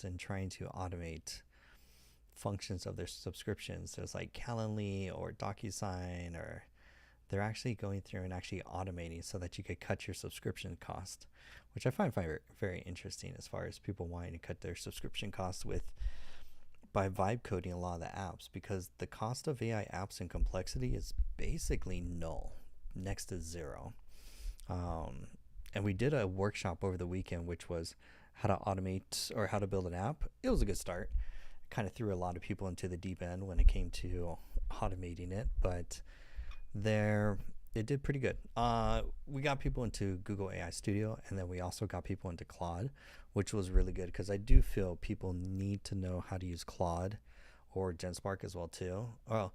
subscriptions and trying to automate functions of their subscriptions. There's like Calendly or DocuSign, or they're actually going through and actually automating so that you could cut your subscription cost, which I find very, very interesting as far as people wanting to cut their subscription costs by vibe coding a lot of the apps, because the cost of AI apps and complexity is basically null, next to zero. Um, and we did a workshop over the weekend, which was how to automate or how to build an app. It was a good start. Kind of threw a lot of people into the deep end when it came to automating it, but there it did pretty good. We got people into Google AI Studio, and then we also got people into Claude, which was really good because I do feel people need to know how to use Claude or GenSpark as well too. Well,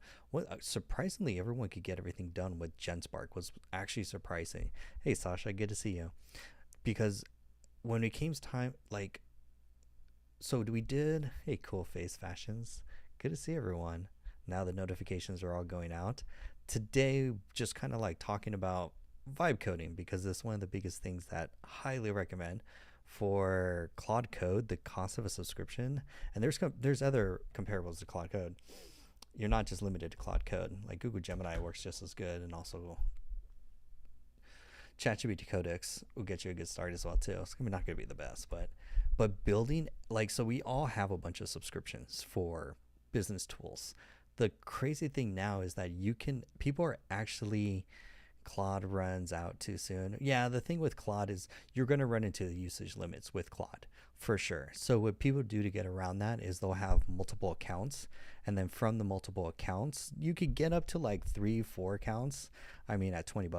surprisingly, everyone could get everything done with GenSpark, was actually surprising. Hey Sasha, good to see you. Because when it came time, like, so we did, hey, cool face fashions, good to see everyone. Now the notifications are all going out. Today, just kind of like talking about vibe coding, because it's one of the biggest things that I highly recommend for Claude Code, the cost of a subscription. And there's other comparables to Claude Code. You're not just limited to Claude Code. Like Google Gemini works just as good, and also ChatGPT Codex will get you a good start as well too. It's not going to be the best, but building, like, so we all have a bunch of subscriptions for business tools. The crazy thing now is that people are actually, Claude runs out too soon. Yeah, the thing with Claude is you're going to run into the usage limits with Claude for sure. So what people do to get around that is they'll have multiple accounts, and then from the multiple accounts, you could get up to like 3-4 accounts. I mean, at $20.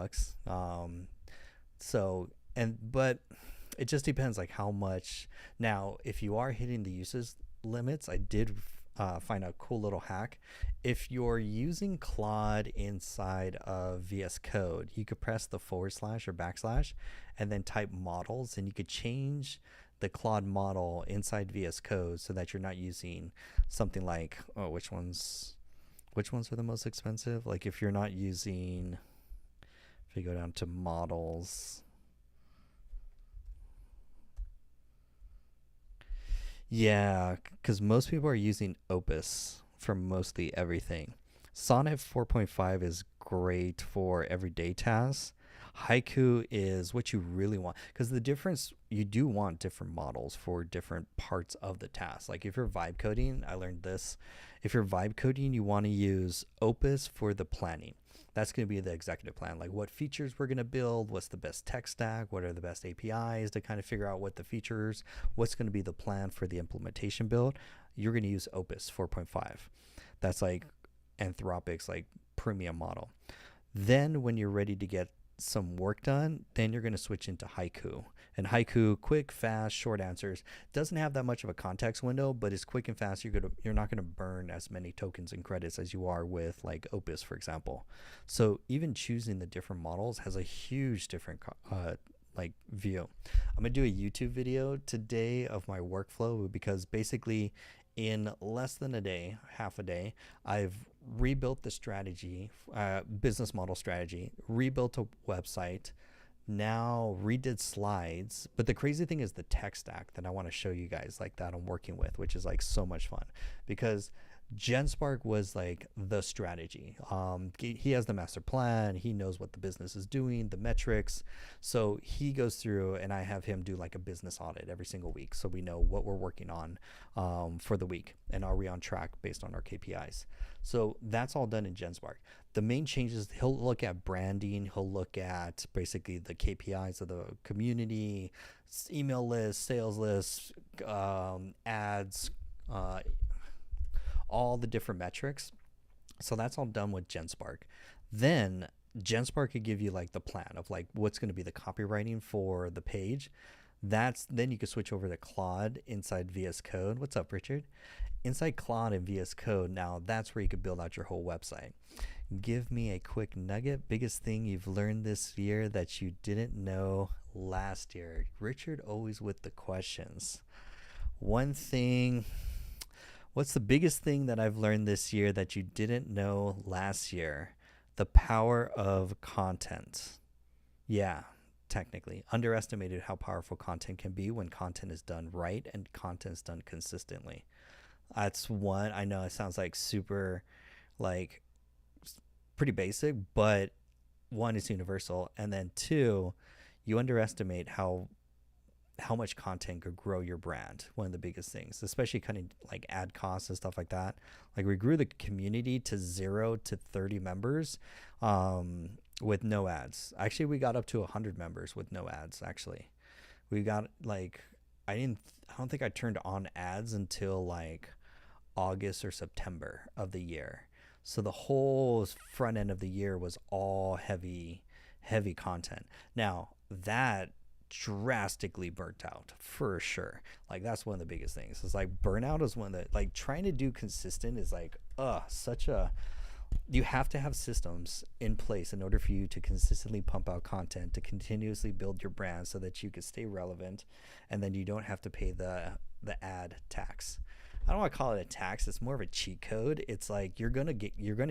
But it just depends like how much. Now, if you are hitting the usage limits, I did find a cool little hack. If you're using Claude inside of VS Code, you could press the / or / and then type models, and you could change the Claude model inside VS Code so that you're not using something like, which ones are the most expensive? Like if you're not using, if you go down to models, yeah, because most people are using Opus for mostly everything. Sonnet 4.5 is great for everyday tasks. Haiku is what you really want, because the difference, you do want different models for different parts of the task. Like if you're vibe coding, I learned this. If you're vibe coding, you want to use Opus for the planning. That's going to be the executive plan, like what features we're going to build, what's the best tech stack, what are the best APIs to kind of figure out what the features, what's going to be the plan for the implementation build. You're going to use Opus 4.5. That's like Anthropic's like premium model. Then when you're ready to get some work done, then you're going to switch into Haiku. And Haiku, quick, fast, short answers, doesn't have that much of a context window, but it's quick and fast. You're not going to burn as many tokens and credits as you are with like Opus, for example. So even choosing the different models has a huge different like view. I'm going to do a YouTube video today of my workflow, because basically in less than a day, half a day, I've rebuilt the strategy, business model strategy, rebuilt a website, now redid slides. But the crazy thing is the tech stack that I want to show you guys, like that I'm working with, which is like so much fun, because GenSpark was like the strategy. He has the master plan. He knows what the business is doing, the metrics. So he goes through, and I have him do like a business audit every single week, so we know what we're working on for the week, and are we on track based on our KPIs. So that's all done in GenSpark. The main changes, he'll look at branding. He'll look at basically the KPIs of the community, email lists, sales lists, ads, all the different metrics. So that's all done with GenSpark. Then GenSpark could give you like the plan of like what's going to be the copywriting for the page. Then you can switch over to Claude inside VS Code. What's up, Richard? Inside Claude and VS Code, now that's where you could build out your whole website. Give me a quick nugget. Biggest thing you've learned this year that you didn't know last year. Richard always with the questions. One thing. What's the biggest thing that I've learned this year that you didn't know last year? The power of content. Yeah, technically underestimated how powerful content can be when content is done right and content is done consistently. That's one. I know it sounds like super, like, pretty basic, but one is universal, and then two, you underestimate how much content could grow your brand. One of the biggest things, especially kind of like ad costs and stuff like that. Like, we grew the community to 0 to 30 members, with no ads. Actually, we got up to 100 members with no ads. Actually, we got like, I don't think I turned on ads until like August or September of the year. So the whole front end of the year was all heavy content. Now that drastically burnt out for sure. Like, that's one of the biggest things. It's like burnout is one that, like, trying to do consistent is like such a, you have to have systems in place in order for you to consistently pump out content, to continuously build your brand so that you can stay relevant, and then you don't have to pay the ad tax. I don't want to call it a tax. It's more of a cheat code. It's like you're gonna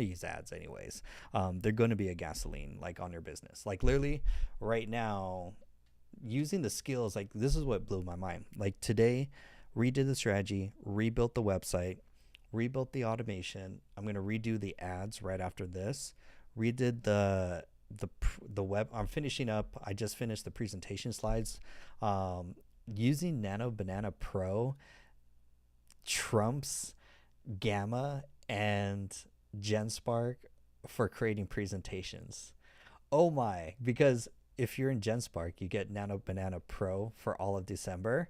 use ads anyways. They're gonna be a gasoline, like, on your business. Like, literally right now, using the skills, like, this is what blew my mind. Like, today, redid the strategy, rebuilt the website, rebuilt the automation. I'm gonna redo the ads right after this. Redid the web. I'm finishing up. I just finished the presentation slides. Using Nano Banana Pro trumps Gamma and GenSpark for creating presentations. Oh my, because if you're in GenSpark, you get Nano Banana Pro for all of December.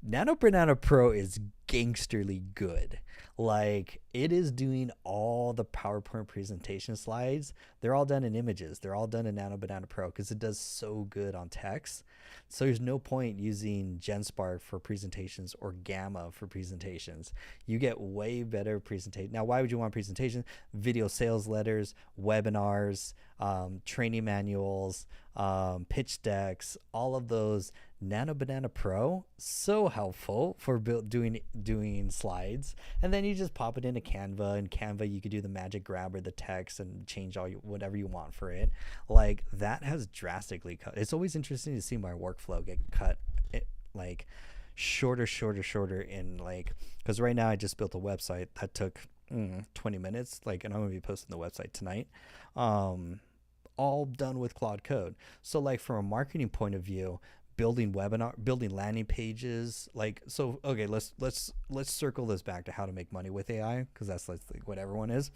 Nano Banana Pro is gangsterly good. Like, it is doing all the PowerPoint presentation slides. They're all done in images. They're all done in Nano Banana Pro because it does so good on text. So there's no point using GenSpark for presentations or Gamma for presentations. You get way better presentation. Now, why would you want presentation? Video sales letters, webinars, training manuals, pitch decks, all of those. Nano Banana Pro, so helpful for doing slides. And then you just pop it into Canva. In Canva, you could do the magic grab or the text and change whatever you want for it. Like, that has drastically cut. It's always interesting to see my workflow get cut, like, shorter in, like, because right now I just built a website that took 20 minutes, like, and I'm gonna be posting the website tonight. All done with Claude Code. So, like, from a marketing point of view, building landing pages, like, so, okay, let's circle this back to how to make money with AI, because that's, like, what everyone is.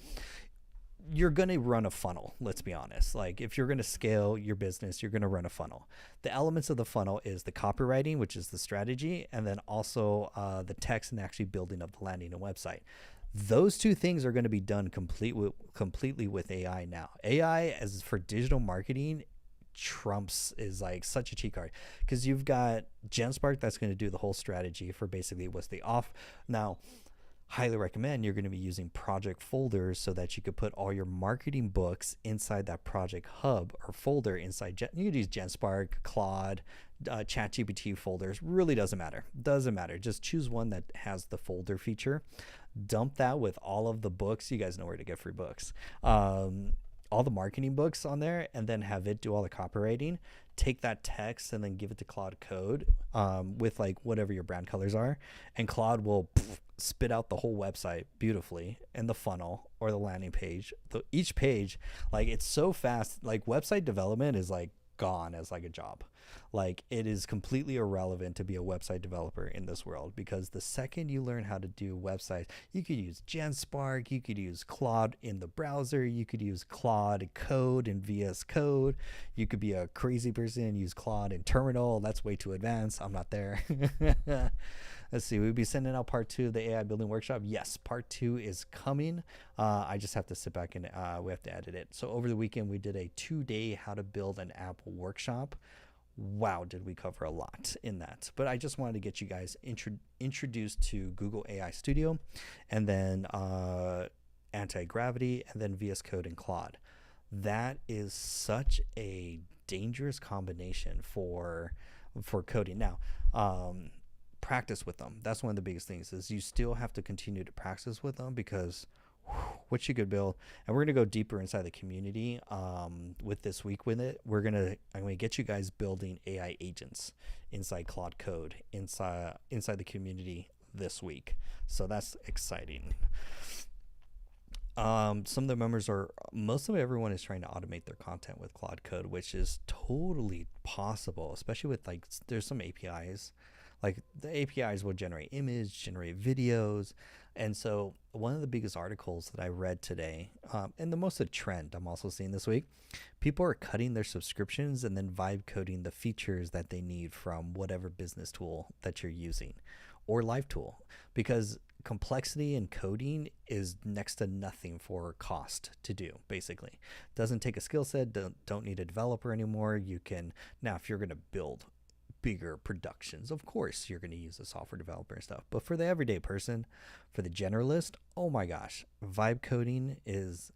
You're going to run a funnel. Let's be honest. Like, if you're going to scale your business, you're going to run a funnel. The elements of the funnel is the copywriting, which is the strategy, and then also the text and actually building up the landing and website. Those two things are going to be done completely with AI now. AI, as for digital marketing, trumps is like such a cheat card, because you've got GenSpark that's going to do the whole strategy for basically what's the off. Now, highly recommend you're going to be using project folders so that you could put all your marketing books inside that project hub or folder inside. You could use GenSpark, Claude, ChatGPT folders. Really doesn't matter. Just choose one that has the folder feature. Dump that with all of the books. You guys know where to get free books. All the marketing books on there, and then have it do all the copywriting. Take that text and then give it to Claude Code with, like, whatever your brand colors are, and Claude will spit out the whole website beautifully in the funnel or the landing page. Each page, like, it's so fast. Like, website development is, like, gone as, like, a job. Like, it is completely irrelevant to be a website developer in this world, because the second you learn how to do websites, you could use GenSpark, you could use Claude in the browser, you could use Claude Code in VS Code, you could be a crazy person and use Claude in Terminal. That's way too advanced. I'm not there. Let's see, we'll be sending out part 2 of the AI building workshop. Yes, part 2 is coming. I just have to sit back and we have to edit it. So over the weekend, we did a 2-day how to build an app workshop. Wow, did we cover a lot in that. But I just wanted to get you guys introduced to Google AI Studio, and then Anti-Gravity, and then VS Code and Claude. That is such a dangerous combination for coding. Now, practice with them. That's one of the biggest things, is you still have to continue to practice with them, because what you could build. And we're gonna go deeper inside the community with this week with it. I'm gonna get you guys building AI agents inside Claude Code inside the community this week. So that's exciting. Some of the members are most of everyone is trying to automate their content with Claude Code, which is totally possible, especially with like there's some APIs. Like the APIs will generate image, generate videos. And so one of the biggest articles that I read today, and the most of the trend I'm also seeing this week, people are cutting their subscriptions and then vibe coding the features that they need from whatever business tool that you're using or live tool, because complexity in coding is next to nothing for cost to do. Basically doesn't take a skill set, don't need a developer anymore. You can now, if you're going to build bigger productions, of course you're going to use a software developer and stuff, but for the everyday person, for the generalist, oh my gosh, vibe coding is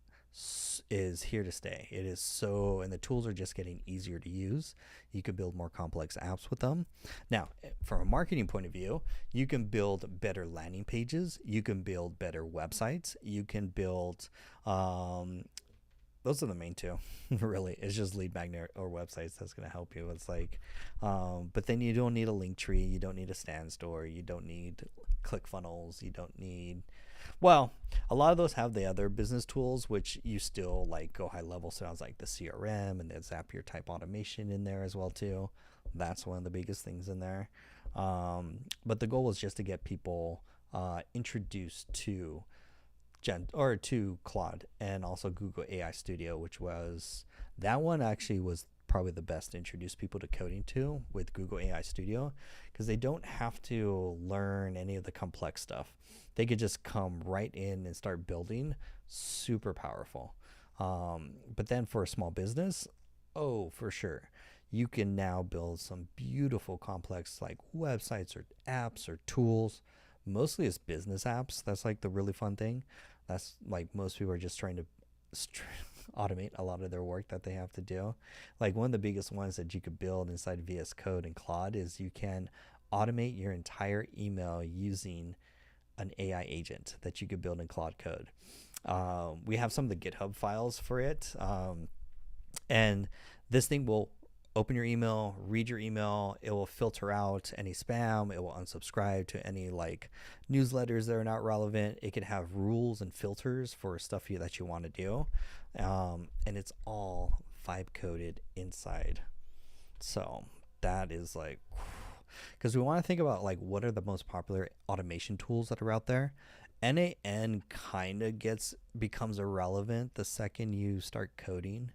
here to stay. It is so, and the tools are just getting easier to use. You can build more complex apps with them. Now, from a marketing point of view, you can build better landing pages. You can build better websites. You can build, those are the main two. Really, it's just lead magnet or websites that's going to help you. It's like, but then you don't need a link tree. You don't need a stand store. You don't need ClickFunnels. You don't need, well, a lot of those have the other business tools, which you still like go high level. Sounds like the CRM and the Zapier type automation in there as well too. That's one of the biggest things in there. But the goal was just to get people introduced to to Claude and also Google AI Studio, which was, that one actually was probably the best to introduce people to coding to with Google AI Studio, because they don't have to learn any of the complex stuff. They could just come right in and start building. Super powerful. But then for a small business, oh, for sure, you can now build some beautiful complex like websites or apps or tools. Mostly it's business apps. That's like the really fun thing. That's like most people are just trying to automate a lot of their work that they have to do. Like one of the biggest ones that you could build inside VS Code and Claude is you can automate your entire email using an AI agent that you could build in Claude Code. We have some of the GitHub files for it. And this thing will open your email, read your email. It will filter out any spam. It will unsubscribe to any like newsletters that are not relevant. It can have rules and filters for stuff that you want to do. And it's all vibe coded inside. So that is like, because we want to think about like what are the most popular automation tools that are out there. NAN kind of becomes irrelevant the second you start coding.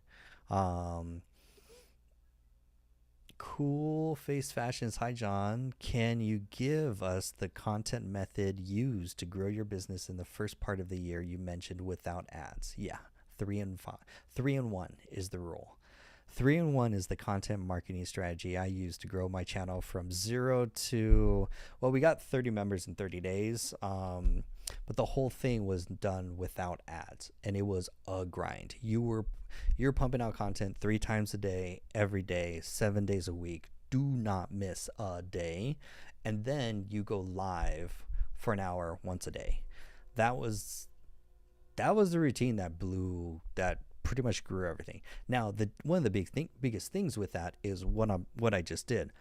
Cool Face Fashions. Hi, John. Can you give us the content method used to grow your business in the first part of the year you mentioned without ads? Yeah, 3 and 5. 3 and 1 is the rule. 3 and 1 is the content marketing strategy I use to grow my channel from 0 to, well, we got 30 members in 30 days. But the whole thing was done without ads, and it was a grind. You're pumping out content 3 times a day, every day, 7 days a week. Do not miss a day. And then you go live for an hour once a day. That was the routine that pretty much grew everything. Now, one of the biggest things with that is what I just did,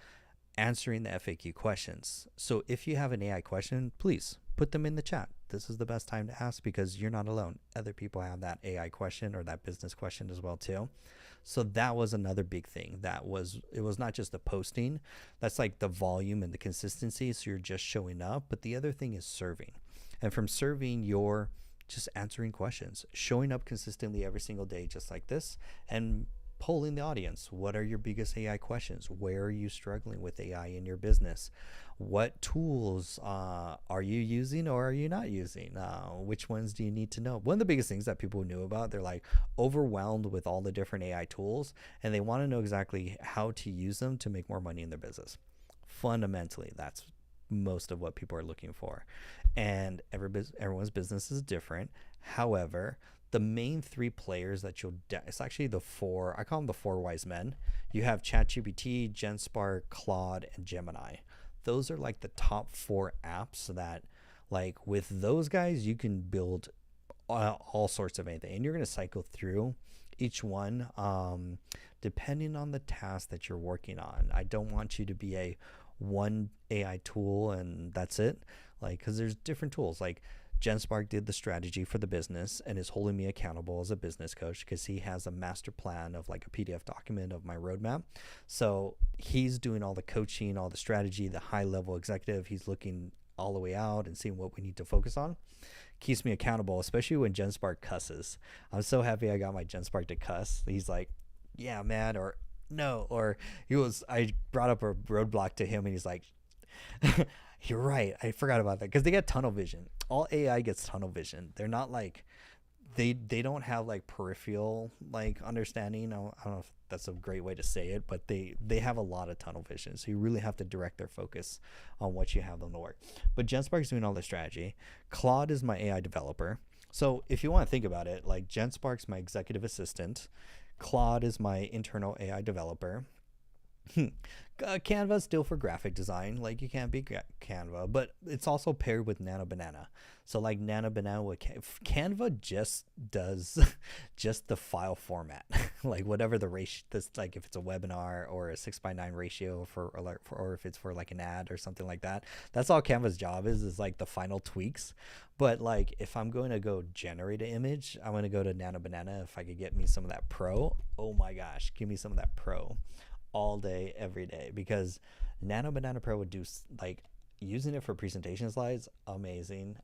answering the FAQ questions. So if you have an AI question, please put them in the chat. This is the best time to ask because you're not alone. Other people have that AI question or that business question as well too. So that was another big thing. It was not just the posting. That's like the volume and the consistency. So you're just showing up. But the other thing is serving. And from serving, you're just answering questions, showing up consistently every single day, just like this, and polling the audience. What are your biggest AI questions? Where are you struggling with AI in your business? What tools are you using or are you not using? Which ones do you need to know? One of the biggest things that people knew about, they're like overwhelmed with all the different AI tools, and they want to know exactly how to use them to make more money in their business. Fundamentally, that's most of what people are looking for. And everyone's business is different. However, the main 3 players that it's actually the 4, I call them the 4 wise men. You have ChatGPT, GenSpark, Claude, and Gemini. Those are like the top 4 apps that, like, with those guys, you can build all sorts of anything, and you're going to cycle through each one depending on the task that you're working on. I don't want you to be a one AI tool and that's it, like, because there's different tools. Like JenSpark did the strategy for the business and is holding me accountable as a business coach because he has a master plan of like a PDF document of my roadmap. So he's doing all the coaching, all the strategy, the high level executive. He's looking all the way out and seeing what we need to focus on. Keeps me accountable, especially when JenSpark cusses. I'm so happy I got my JenSpark to cuss. He's like, yeah, man, or no, or I brought up a roadblock to him and he's like, you're right. I forgot about that because they get tunnel vision. All AI gets tunnel vision. They're not like they don't have like peripheral like understanding. I don't know if that's a great way to say it, but they have a lot of tunnel vision. So you really have to direct their focus on what you have them to work. But JenSpark's doing all the strategy. Claude is my AI developer. So if you want to think about it, like JenSpark's my executive assistant. Claude is my internal AI developer. Canva still for graphic design, like you can't beat Canva, but it's also paired with Nano Banana. So like Nano Banana with Canva just does just the file format, like whatever the ratio. This, like if it's a webinar or a 6:9 ratio or if it's for like an ad or something like that. That's all Canva's job is like the final tweaks. But like if I'm going to go generate an image, I'm going to go to Nano Banana. If I could get me some of that Pro, oh my gosh, give me some of that Pro all day, every day, because Nano Banana Pro would do like using it for presentation slides, amazing.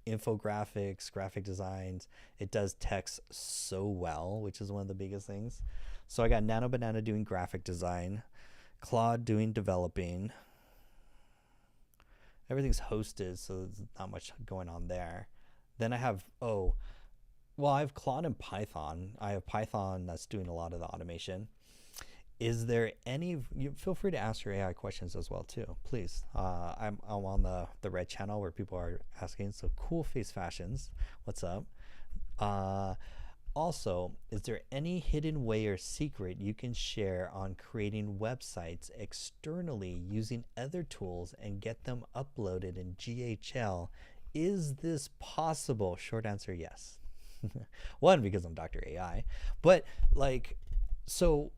Infographics, graphic designs, it does text so well, which is one of the biggest things. So I got Nano Banana doing graphic design, Claude doing developing. Everything's hosted, so there's not much going on there. Then I have I have Claude and Python. I have Python that's doing a lot of the automation. Is there any, feel free to ask your AI questions as well too, please. I'm on the red channel where people are asking. So Cool Face Fashions, what's up? Also, is there any hidden way or secret you can share on creating websites externally using other tools and get them uploaded in GHL? Is this possible? Short answer, yes. One, because I'm Dr. AI, but like, so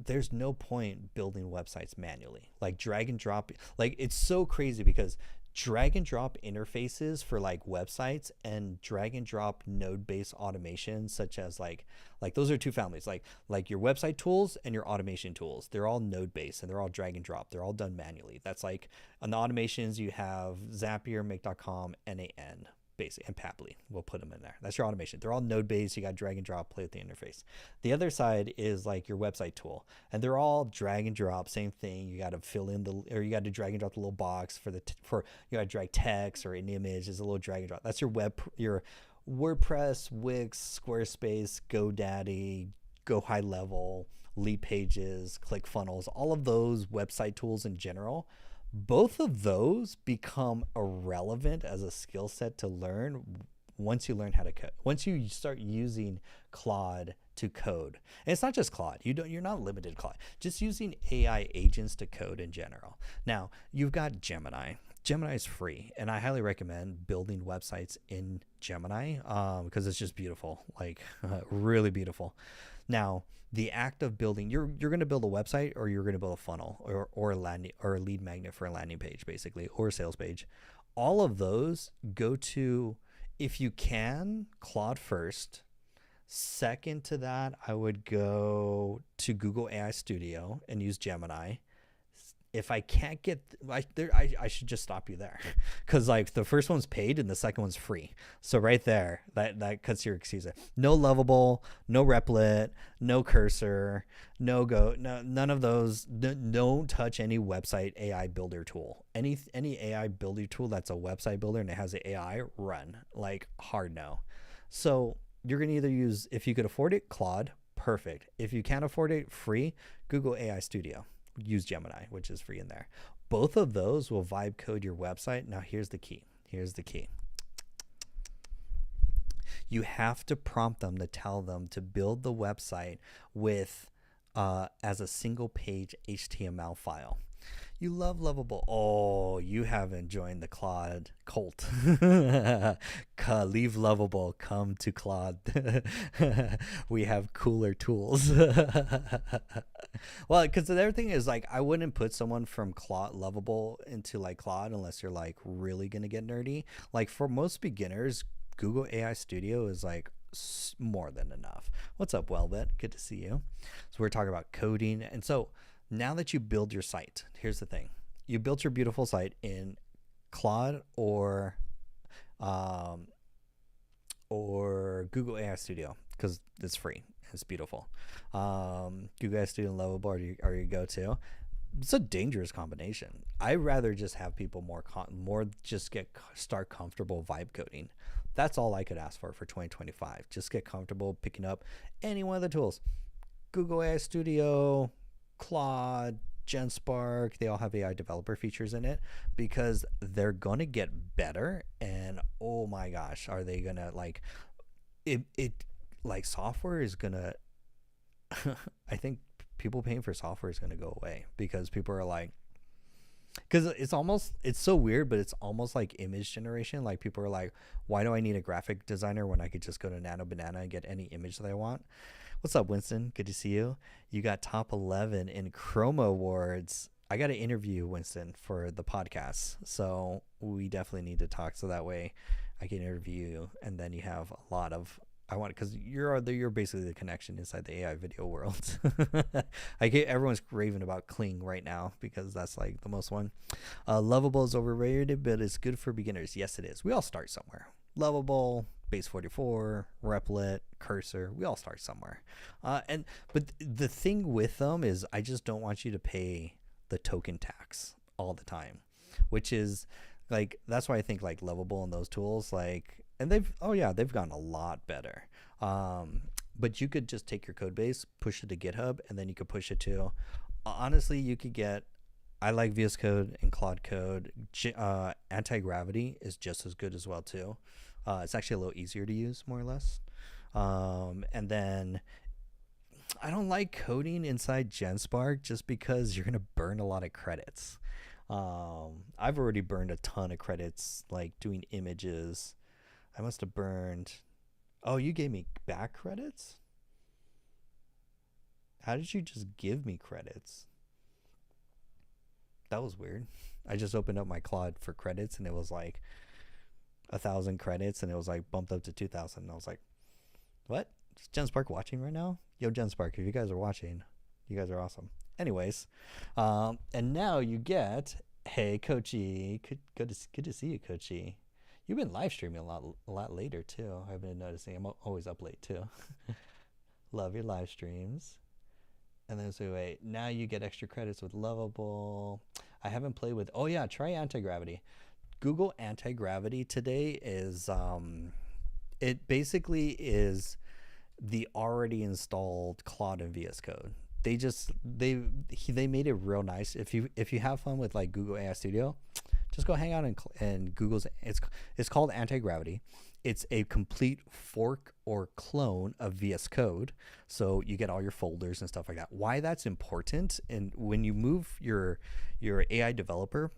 there's no point building websites manually, like drag and drop. Like it's so crazy because drag and drop interfaces for like websites and drag and drop node based automation, such as like those are two families, like your website tools and your automation tools. They're all node based and they're all drag and drop. They're all done manually. That's like on the automations you have Zapier, Make.com, NAN. Basic and Pabbly, we'll put them in there. That's your automation. They're all node based. You got drag and drop, play with the interface. The other side is like your website tool, and they're all drag and drop, same thing. You got to fill in you got to drag and drop the little box for you got to drag text or an image. There's a little drag and drop. That's your WordPress, Wix, Squarespace, GoDaddy, Go High Level, Lead Pages, ClickFunnels, all of those website tools in general. Both of those become irrelevant as a skill set to learn once you learn how to code. Once you start using Claude to code. And it's not just Claude. You're not limited to Claude. Just using AI agents to code in general. Now, you've got Gemini. Gemini is free, and I highly recommend building websites in Gemini because it's just beautiful, like really beautiful. Now, the act of building, you're going to build a website, or you're going to build a funnel or a lead magnet for a landing page, basically, or a sales page. All of those go to, if you can, Claude first. Second to that, I would go to Google AI Studio and use Gemini. If I can't get, I should just stop you there, because like the first one's paid and the second one's free. So right there, that cuts your excuse. No Lovable, no Replit, no Cursor, none of those. Don't touch any website AI builder tool. Any AI builder tool that's a website builder and it has an AI, run, like hard no. So you're gonna either use, if you could afford it, Claude, perfect. If you can't afford it, free, Google AI Studio. Use Gemini, which is free in there. Both of those will vibe code your website. Now here's the key. You have to prompt them to tell them to build the website with as a single page HTML file. You love Lovable. Oh, you haven't joined the Claude cult. Leave Lovable, come to Claude. We have cooler tools. Well, because the other thing is like I wouldn't put someone from Claude Lovable into like Claude unless you're like really gonna get nerdy. Like for most beginners, Google AI Studio is like more than enough. What's up, Welvet? Good to see you. So we're talking about coding, and so now that you build your site, here's the thing: you built your beautiful site in Claude or Google AI Studio because it's free. It's beautiful. Google AI Studio and Lovable are your go-to. It's a dangerous combination. I'd rather just have people more just start comfortable vibe coding. That's all I could ask for 2025. Just get comfortable picking up any one of the tools. Google AI Studio, Claude, GenSpark, they all have AI developer features in it because they're going to get better. And oh my gosh, are they going to like it like software is going to, I think people paying for software is going to go away because people are like, because it's so weird, but it's almost like image generation. Like people are like, why do I need a graphic designer when I could just go to Nano Banana and get any image that I want? What's up, Winston? Good to see you. You got top 11 in Chroma Awards. I got to interview Winston for the podcast, so we definitely need to talk so that way I can interview you, and then you have a lot of. I want it because you're basically the connection inside the AI video world. I get everyone's raving about Kling right now because that's like the most one. Lovable is overrated, but it's good for beginners. Yes, it is. We all start somewhere. Lovable, Base 44, Replit, Cursor. We all start somewhere. But the thing with them is I just don't want you to pay the token tax all the time, which is like that's why I think like Lovable and those tools like. And they've gotten a lot better. But you could just take your code base, push it to GitHub, and then you could push it to. Honestly, you could get. I like VS Code and Claude Code. Anti-gravity is just as good as well too. It's actually a little easier to use, more or less. And then I don't like coding inside GenSpark just because you're gonna burn a lot of credits. I've already burned a ton of credits, like doing images. I must have burned. Oh, you gave me back credits? How did you just give me credits? That was weird. I just opened up my Claude for credits and it was like 1,000 credits and it was like bumped up to 2,000. And I was like, what? Is GenSpark watching right now? Yo, GenSpark, if you guys are watching, you guys are awesome. Anyways, and now you get, hey, Coachy. Good to see you, Coachy. You've been live streaming a lot later too. I've been noticing. I'm always up late too. Love your live streams. And then so wait, now you get extra credits with Lovable. I haven't played with. Oh yeah, try Anti-Gravity. Google Anti-Gravity today is it basically is the already installed Claude and VS Code. They made it real nice. If you have fun with like Google AI Studio, just go hang out in Google's. It's called Anti-Gravity. It's a complete fork or clone of VS Code, so you get all your folders and stuff like that. Why that's important, and when you move your AI developer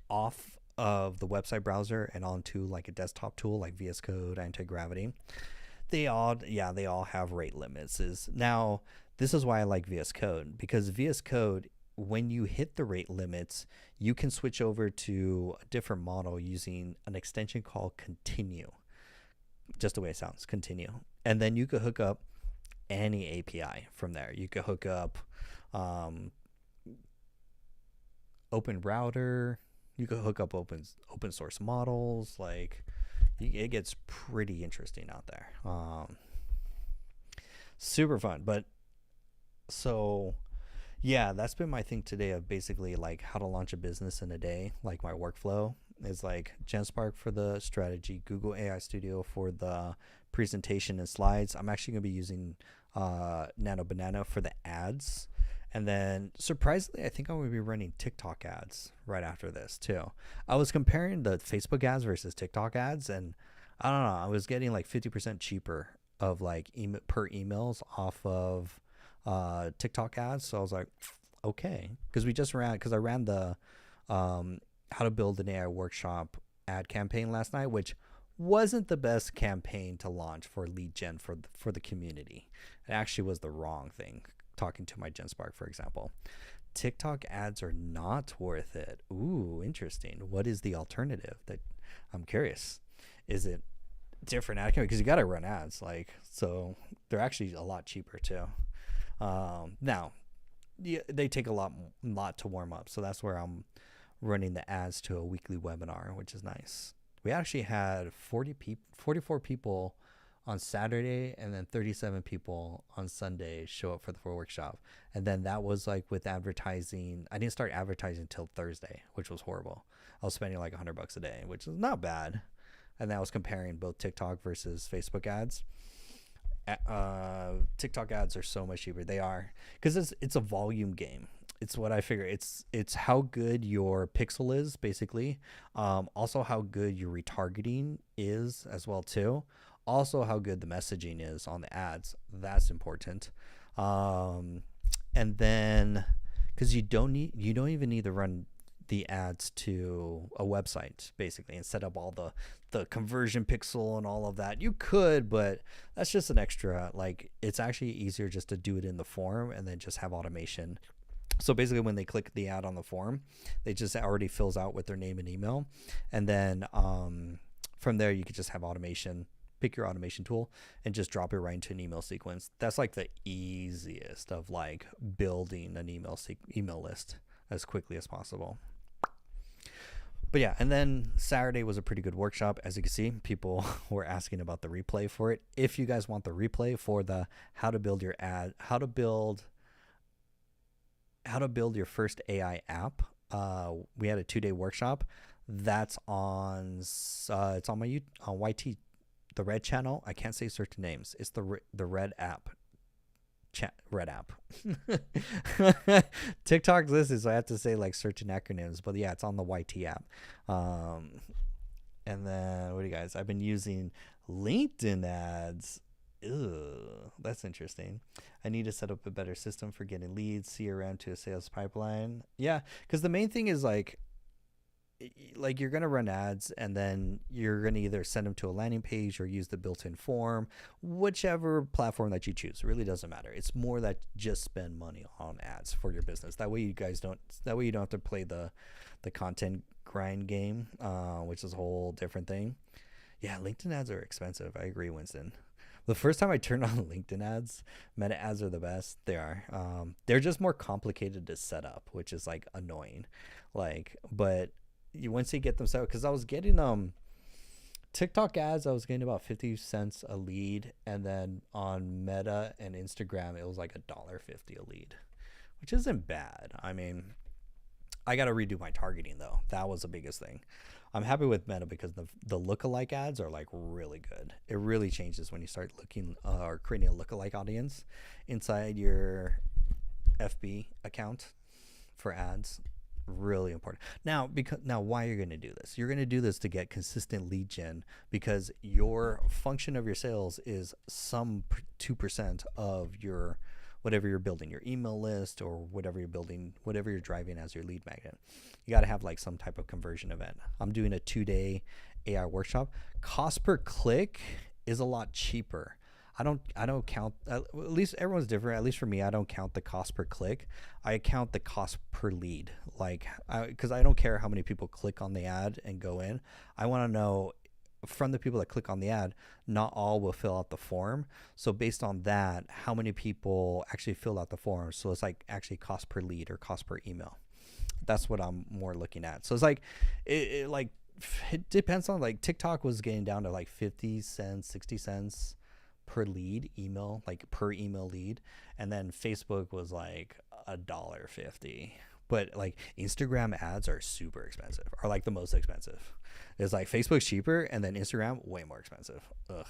off of the website browser and onto like a desktop tool like VS Code, Anti-Gravity, they all have rate limits. This is why I like VS Code, because VS Code, when you hit the rate limits, you can switch over to a different model using an extension called Continue. Just the way it sounds, Continue. And then you could hook up any API from there. You could hook up Open Router. You could hook up open source models. Like, it gets pretty interesting out there. Super fun. But so yeah, that's been my thing today of basically like how to launch a business in a day. Like my workflow is like GenSpark for the strategy, Google AI Studio for the presentation and slides. I'm actually going to be using Nano Banana for the ads. And then surprisingly, I think I'm going to be running TikTok ads right after this too. I was comparing the Facebook ads versus TikTok ads, and I don't know, I was getting like 50% cheaper of like per emails off of TikTok ads. So I was like, okay, because we just ran because I ran the how to build an AI workshop ad campaign last night, which wasn't the best campaign to launch for lead gen for the community. It actually was the wrong thing. Talking to my GenSpark, for example, TikTok ads are not worth it. Ooh, interesting. What is the alternative? That I'm curious. Is it different ad campaign? Because you got to run ads, like, so they're actually a lot cheaper too. Now, yeah, they take a lot to warm up, so that's where I'm running the ads to a weekly webinar, which is nice. We actually had 44 people on Saturday, and then 37 people on Sunday show up for the workshop. And then that was like with advertising. I didn't start advertising until Thursday, which was horrible. I was spending like $100 a day, which is not bad. And that was comparing both TikTok versus Facebook ads. TikTok ads are so much cheaper. They are, because it's a volume game. It's what I figure. It's how good your pixel is, basically. Also how good your retargeting is as well too. Also how good the messaging is on the ads. That's important. And then because you don't even need to run the ads to a website basically and set up all the conversion pixel and all of that. You could, but that's just an extra. Like, it's actually easier just to do it in the form and then just have automation. So basically when they click the ad on the form, they just already fills out with their name and email. And then from there you could just have automation, pick your automation tool and just drop it right into an email sequence. That's like the easiest of like building an email list as quickly as possible. But yeah, and then Saturday was a pretty good workshop. As you can see, people were asking about the replay for it. If you guys want the replay for the how to build your ad, how to build your first AI app, we had a 2-day workshop. That's on it's on my on YT, the Red channel. I can't say certain names. It's the Red app. Red app. TikTok's listed, so I have to say like certain acronyms, but yeah, it's on the YT app. And then what do you guys? I've been using LinkedIn ads. Ew, that's interesting. I need to set up a better system for getting leads, CRM to a sales pipeline. Yeah, because the main thing is like you're going to run ads and then you're going to either send them to a landing page or use the built-in form, whichever platform that you choose. It really doesn't matter. It's more that just spend money on ads for your business. That way you don't have to play the content grind game, which is a whole different thing. Yeah, LinkedIn ads are expensive. I agree, Winston. The first time I turned on LinkedIn ads, Meta ads are the best. They are. They're just more complicated to set up, which is like annoying. But once you get them set up, because I was getting TikTok ads, I was getting about 50 cents a lead, and then on Meta and Instagram it was like $1.50 a lead, which isn't bad. I mean, I got to redo my targeting though. That was the biggest thing. I'm happy with Meta because the lookalike ads are like really good. It really changes when you start looking or creating a lookalike audience inside your FB account for ads. Really important. Now why you're going to do this? You're going to do this to get consistent lead gen, because your function of your sales is some 2% of your whatever you're building, your email list or whatever you're building, whatever you're driving as your lead magnet. You got to have like some type of conversion event. I'm doing a 2-day AI workshop. Cost per click is a lot cheaper. I don't count, at least everyone's different. At least for me, I don't count the cost per click. I count the cost per lead. Because I don't care how many people click on the ad and go in. I want to know from the people that click on the ad, not all will fill out the form. So based on that, how many people actually fill out the form? So it's like actually cost per lead or cost per email. That's what I'm more looking at. So it's like, it depends on, like, TikTok was getting down to like 50 cents, 60 cents per lead email, like per email lead. And then Facebook was like $1.50. But like Instagram ads are super expensive, are like the most expensive. It's like Facebook's cheaper and then Instagram way more expensive. Ugh.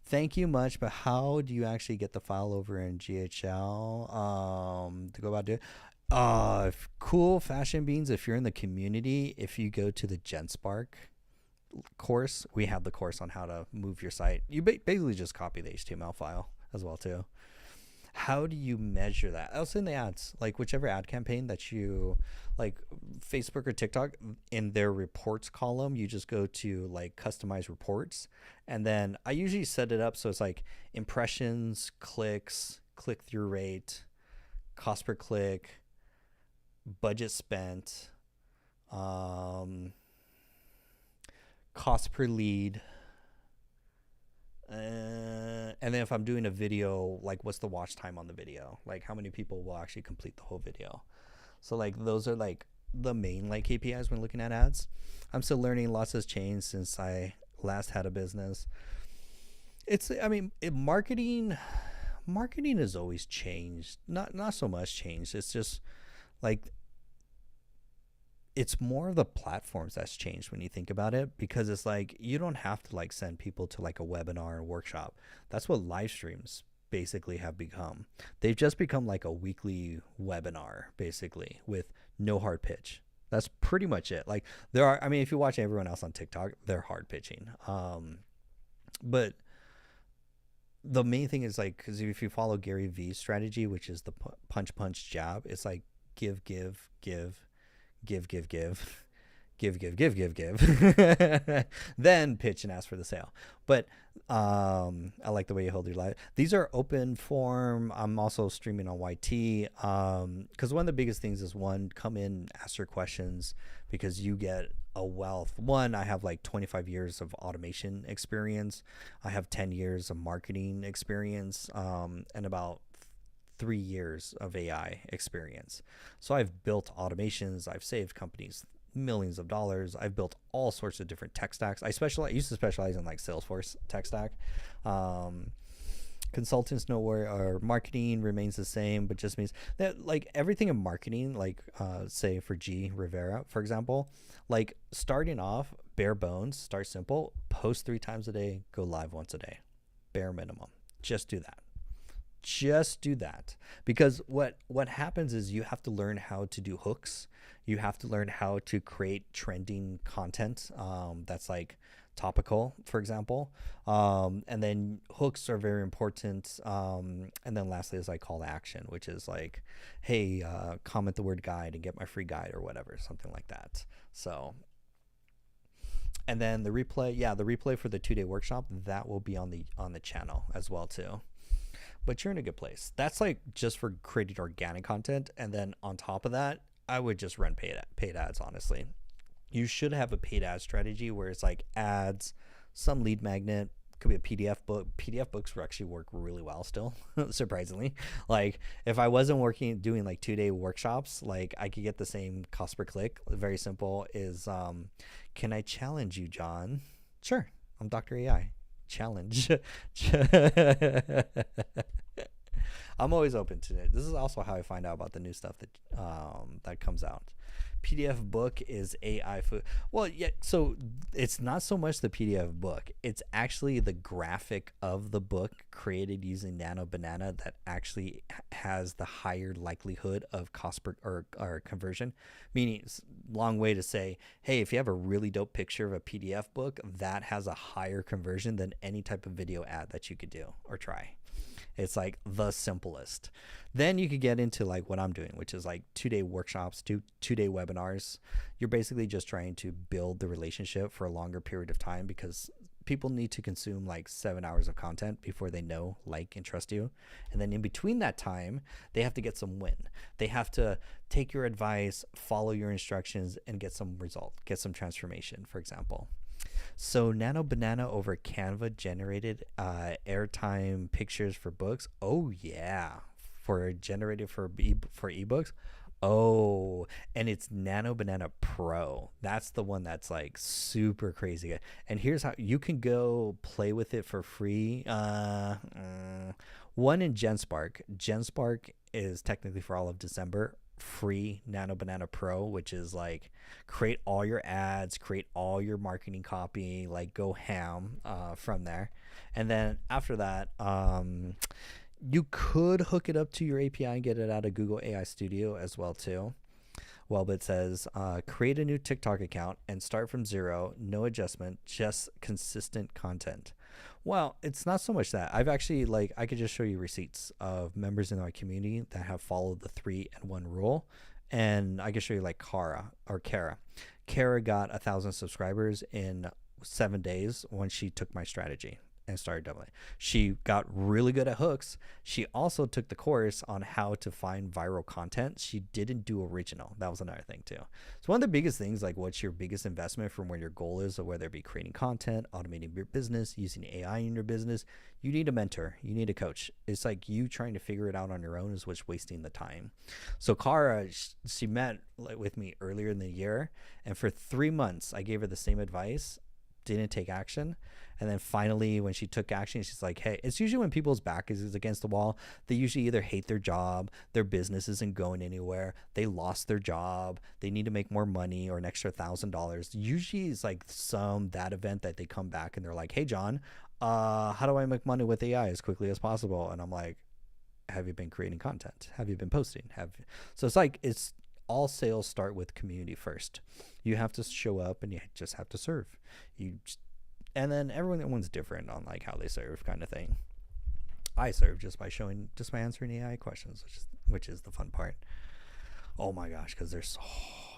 Thank you much, but how do you actually get the file over in GHL to go about doing it? Cool Fashion Beans, if you're in the community, if you go to the GenSpark course, we have the course on how to move your site. You basically just copy the HTML file as well too. How do you measure that? Also in the ads, like whichever ad campaign that you like, Facebook or TikTok, in their reports column, you just go to like customize reports. And then I usually set it up so it's like impressions, clicks, click through rate, cost per click, budget spent, um, cost per lead. And then if I'm doing a video, like what's the watch time on the video? Like how many people will actually complete the whole video? So like those are like the main like KPIs when looking at ads. I'm still learning. Lots has changed since I last had a business. It's I mean marketing has always changed. Not so much changed. It's just like it's more of the platforms that's changed when you think about it, because it's like you don't have to like send people to like a webinar or workshop. That's what live streams basically have become. They've just become like a weekly webinar basically with no hard pitch. That's pretty much it. Like there are, I mean, if you watch everyone else on TikTok, they're hard pitching. But the main thing is like, because if you follow Gary Vee's strategy, which is the punch jab, it's like give give, give, then pitch and ask for the sale. But I like the way you hold your live. These are open form. I'm also streaming on YT, because one of the biggest things is, one, come in, ask your questions, because you get a wealth. One, I have like 25 years of automation experience. I have 10 years of marketing experience, and about 3 years of AI experience. So I've built automations, I've saved companies millions of dollars. I've built all sorts of different tech stacks. I used to specialize in like Salesforce tech stack. Consultants know where our marketing remains the same, but just means that like everything in marketing, like say for G Rivera, for example, like starting off bare bones, start simple, post 3 times a day, go live once a day, bare minimum. Just do that. Because what happens is you have to learn how to do hooks. You have to learn how to create trending content that's like topical, for example, and then hooks are very important, and then lastly is like call to action, which is like, hey, comment the word guide and get my free guide or whatever, something like that. So, and then the replay for the 2-day workshop, that will be on the channel as well too. But you're in a good place. That's like just for creating organic content. And then on top of that, I would just run paid ads, honestly. You should have a paid ad strategy where it's like ads, some lead magnet, could be a PDF book. PDF books will actually work really well still, surprisingly. Like if I wasn't doing like 2-day workshops, like I could get the same cost per click. Very simple is, can I challenge you, John? Sure. I'm Dr. AI. Challenge. I'm always open to it. This is also how I find out about the new stuff that comes out. PDF book is AI food. Well, yeah. So it's not so much the PDF book. It's actually the graphic of the book created using Nano Banana that actually has the higher likelihood of cost per or conversion. Meaning, it's a long way to say, hey, if you have a really dope picture of a PDF book, that has a higher conversion than any type of video ad that you could do or try. It's like the simplest. Then you could get into like what I'm doing, which is like 2-day workshops, 2-day webinars. You're basically just trying to build the relationship for a longer period of time, because people need to consume like 7 hours of content before they know, like, and trust you. And then in between that time, they have to get some win. They have to take your advice, follow your instructions, and get some result, get some transformation, for example. So Nano Banana over Canva generated airtime pictures for books. Oh yeah, generated for ebooks. Oh, and it's Nano Banana Pro. That's the one that's like super crazy. And here's how you can go play with it for free. One in GenSpark. GenSpark is technically for all of December. Free Nano Banana Pro, which is like create all your ads, create all your marketing copy, like go ham from there. And then after that, you could hook it up to your API and get it out of Google AI Studio as well too. Well, but it says create a new TikTok account and start from zero, no adjustment, just consistent content. Well, it's not so much that. I've actually, like, I could just show you receipts of members in our community that have followed the 3 and 1 rule. And I can show you like Kara. Kara got 1,000 subscribers in 7 days when she took my strategy and started doubling. She got really good at hooks. She also took the course on how to find viral content. She didn't do original. That was another thing too. So one of the biggest things, like, what's your biggest investment from where your goal is, or whether it be creating content, automating your business, using AI in your business, you need a mentor, you need a coach. It's like you trying to figure it out on your own is what's wasting the time. So Kara, she met with me earlier in the year, and for 3 months I gave her the same advice, didn't take action. And then finally, when she took action, she's like, hey, it's usually when people's back is against the wall, they usually either hate their job, their business isn't going anywhere, they lost their job, they need to make more money or an extra $1,000. Usually it's like that event that they come back and they're like, hey, John, how do I make money with AI as quickly as possible? And I'm like, have you been creating content? Have you been posting? So it's like, it's all sales start with community first. You have to show up and you just have to serve. And then everyone's different on like how they serve, kind of thing. I serve just by answering AI questions, which is the fun part. Oh my gosh, because there's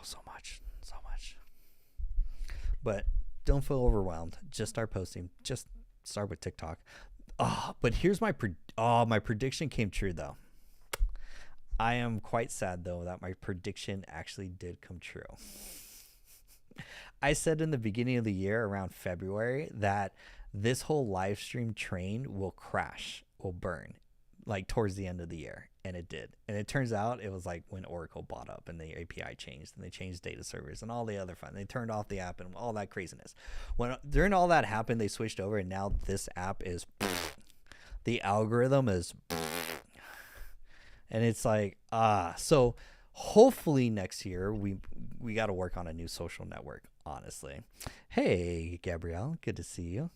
so much. But don't feel overwhelmed. Just start posting. Just start with TikTok. But here's my prediction came true though. I am quite sad though that my prediction actually did come true. I said in the beginning of the year, around February, that this whole live stream train will crash, will burn, like towards the end of the year. And it did. And it turns out it was like when Oracle bought up and the API changed and they changed data servers and all the other fun. They turned off the app and all that craziness. When during all that happened, they switched over, and now this app is the algorithm is and it's like, so hopefully next year we got to work on a new social network, honestly. Hey, Gabrielle, good to see you.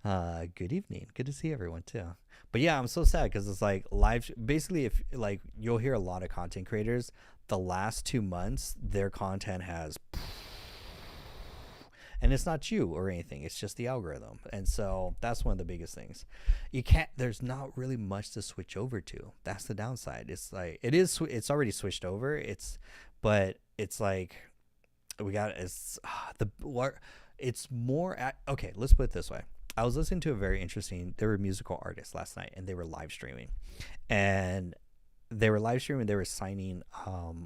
Good evening. Good to see everyone too. But yeah, I'm so sad because it's like basically, if like you'll hear a lot of content creators, the last 2 months, their content has, and it's not you or anything, it's just the algorithm. And so that's one of the biggest things. There's not really much to switch over to. That's the downside. It's like it's already switched over. But it's like it's more okay, let's put it this way. I was listening to they were musical artists last night, and they were live streaming, and they were signing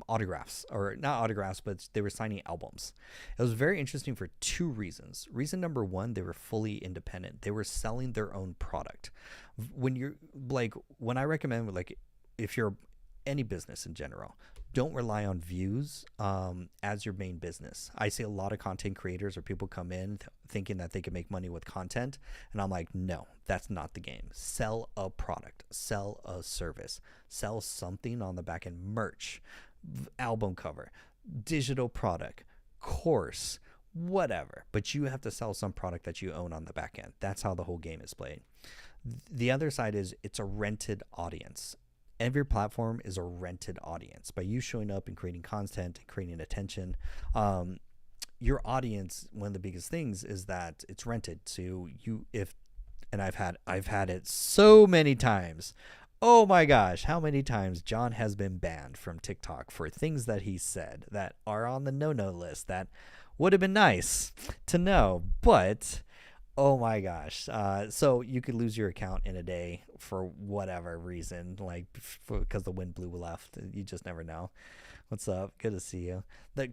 autographs, or not autographs, but they were signing albums. It was very interesting for 2 reasons. Reason number 1, they were fully independent. They were selling their own product. When I recommend, like, if you're any business in general, don't rely on views as your main business. I see a lot of content creators or people come in thinking that they can make money with content, and I'm like, no, that's not the game. Sell a product, sell a service, sell something on the back end, merch, album cover, digital product, course, whatever. But you have to sell some product that you own on the back end. That's how the whole game is played. The other side is it's a rented audience. Every platform is a rented audience. By you showing up and creating content and creating attention, your audience, one of the biggest things is that it's rented. So and I've had it so many times. Oh my gosh, how many times John has been banned from TikTok for things that he said that are on the no-no list that would have been nice to know, but oh my gosh. So you could lose your account in a day for whatever reason, like because the wind blew left. You just never know. What's up? Good to see you.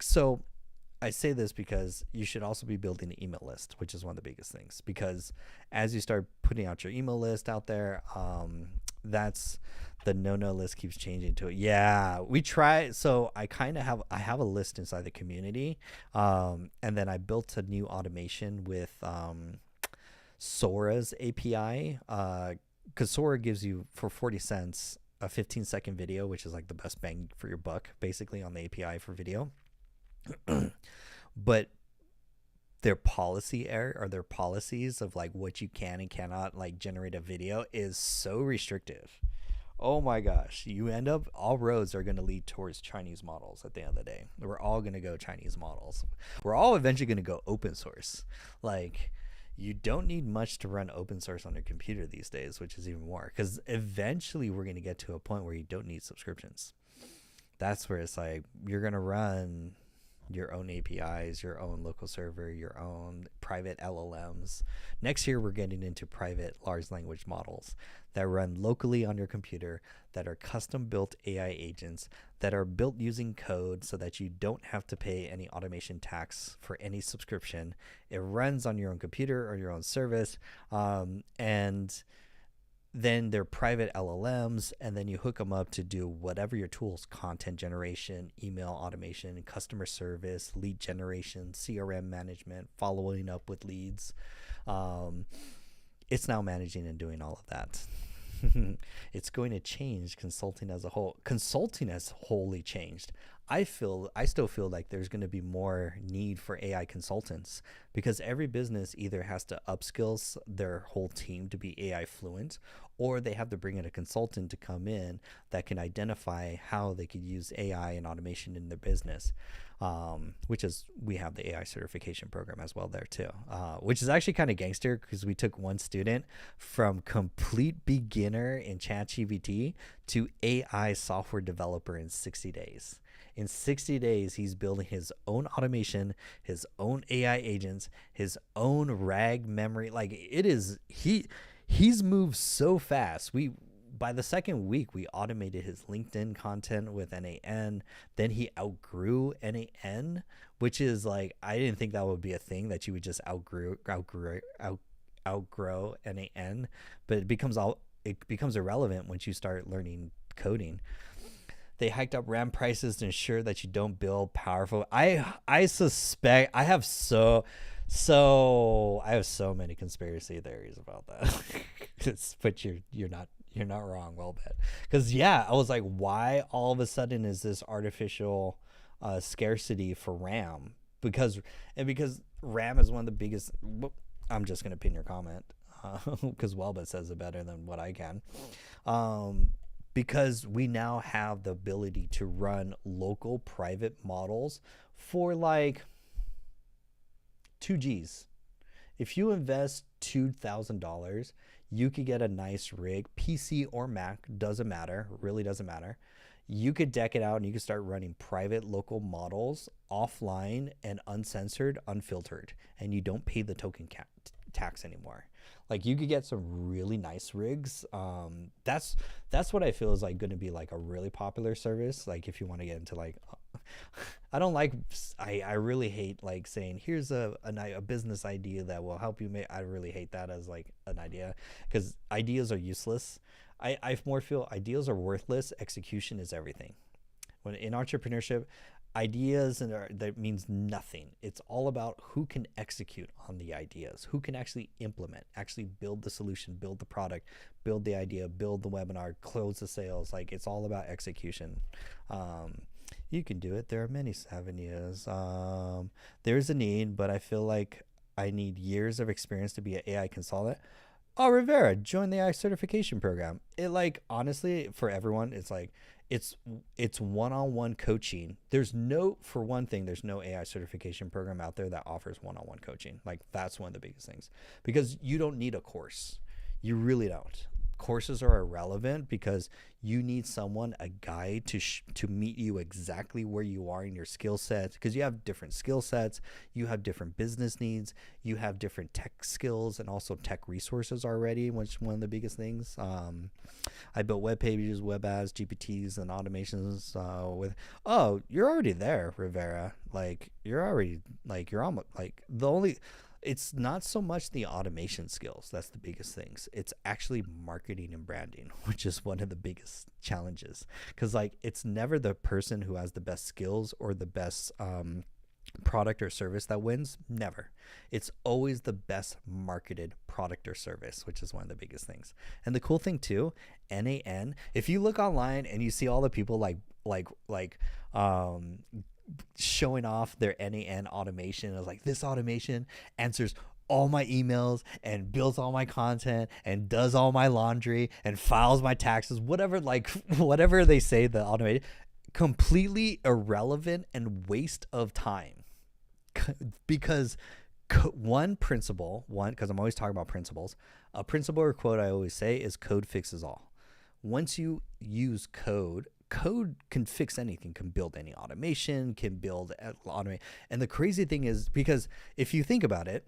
So I say this because you should also be building an email list, which is one of the biggest things, because as you start putting out your email list out there, that's the no list keeps changing to it. Yeah, we try. So I have a list inside the community. And then I built a new automation with, Sora's API, because Sora gives you for 40 cents a 15-second video, which is like the best bang for your buck basically on the API for video. But their policies of like what you can and cannot like generate a video is so restrictive. Oh my gosh, all roads are going to lead towards Chinese models at the end of the day. We're all going to go Chinese models. We're all eventually going to go open source. Like, You don't need much to run open source on your computer these days, which is even more, because eventually we're going to get to a point where you don't need subscriptions. That's where it's like you're going to run your own APIs, your own local server, your own private LLMs. Next year, we're getting into private large language models that run locally on your computer, that are custom built AI agents, that are built using code so that you don't have to pay any automation tax for any subscription. It runs on your own computer or your own service. And then they're private LLMs, and then you hook them up to do whatever your tools, content generation, email automation, customer service, lead generation, CRM management, following up with leads. It's now managing and doing all of that. It's going to change consulting as a whole. Consulting has wholly changed. I still feel like there's going to be more need for AI consultants, because every business either has to upskill their whole team to be AI fluent, or they have to bring in a consultant to come in that can identify how they could use AI and automation in their business. Which is, we have the AI certification program as well there too, which is actually kind of gangster, because we took one student from complete beginner in ChatGPT to AI software developer in 60 days. In 60 days, he's building his own automation, his own AI agents, his own RAG memory. Like, it is, he's moved so fast. By the second week, we automated his LinkedIn content with NAN. Then he outgrew NAN, which is like, I didn't think that would be a thing, that you would just outgrow NAN, but it becomes irrelevant once you start learning coding. They hiked up RAM prices to ensure that you don't build powerful. I suspect I have so many conspiracy theories about that. But you're not wrong, well bet. Because I was like, why all of a sudden is this artificial scarcity for RAM? Because RAM is one of the biggest. I'm just gonna pin your comment because Welbet says it better than what I can. Because we now have the ability to run local private models for like 2 G's. If you invest $2,000, you could get a nice rig, PC or Mac, doesn't matter, really doesn't matter. You could deck it out and you could start running private local models offline and uncensored, unfiltered, and you don't pay the token tax anymore. Like, you could get some really nice rigs. That's what I feel is like going to be like a really popular service. Like, if you want to get into like, I really hate like saying, here's a business idea that will help you make. I really hate that as like an idea, because ideas are useless. I more feel ideas are worthless. Execution is everything. When in entrepreneurship, ideas that means nothing. It's all about who can execute on the ideas, who can actually implement, actually build the solution, build the product, build the idea, build the webinar, close the sales. Like, it's all about execution. You can do it. There are many avenues. There's a need, but I feel like I need years of experience to be an AI consultant. Oh, Rivera, join the AI certification program. It, like, honestly, for everyone, it's like, it's one-on-one coaching. For one thing, there's no AI certification program out there that offers one-on-one coaching. Like, that's one of the biggest things, because you don't need a course. You really don't. Courses are irrelevant, because you need someone, a guide to meet you exactly where you are in your skill sets, because you have different skill sets, you have different business needs, you have different tech skills and also tech resources already, which is one of the biggest things. I built web pages, web ads, GPTs, and automations you're already there, Rivera. Like, you're already, like, you're almost like it's not so much the automation skills that's the biggest things. It's actually marketing and branding, which is one of the biggest challenges, because like, it's never the person who has the best skills or the best product or service that wins. Never. It's always the best marketed product or service, which is one of the biggest things. And the cool thing too, NAN, if you look online and you see all the people showing off their NAN automation, is like, this automation answers all my emails and builds all my content and does all my laundry and files my taxes, whatever they say, the automated, completely irrelevant and waste of time, because One principle, because I'm always talking about principles, a principle or quote I always say is code fixes all. Once you use code can fix anything, can build any automation, can build automate. And the crazy thing is, because if you think about it,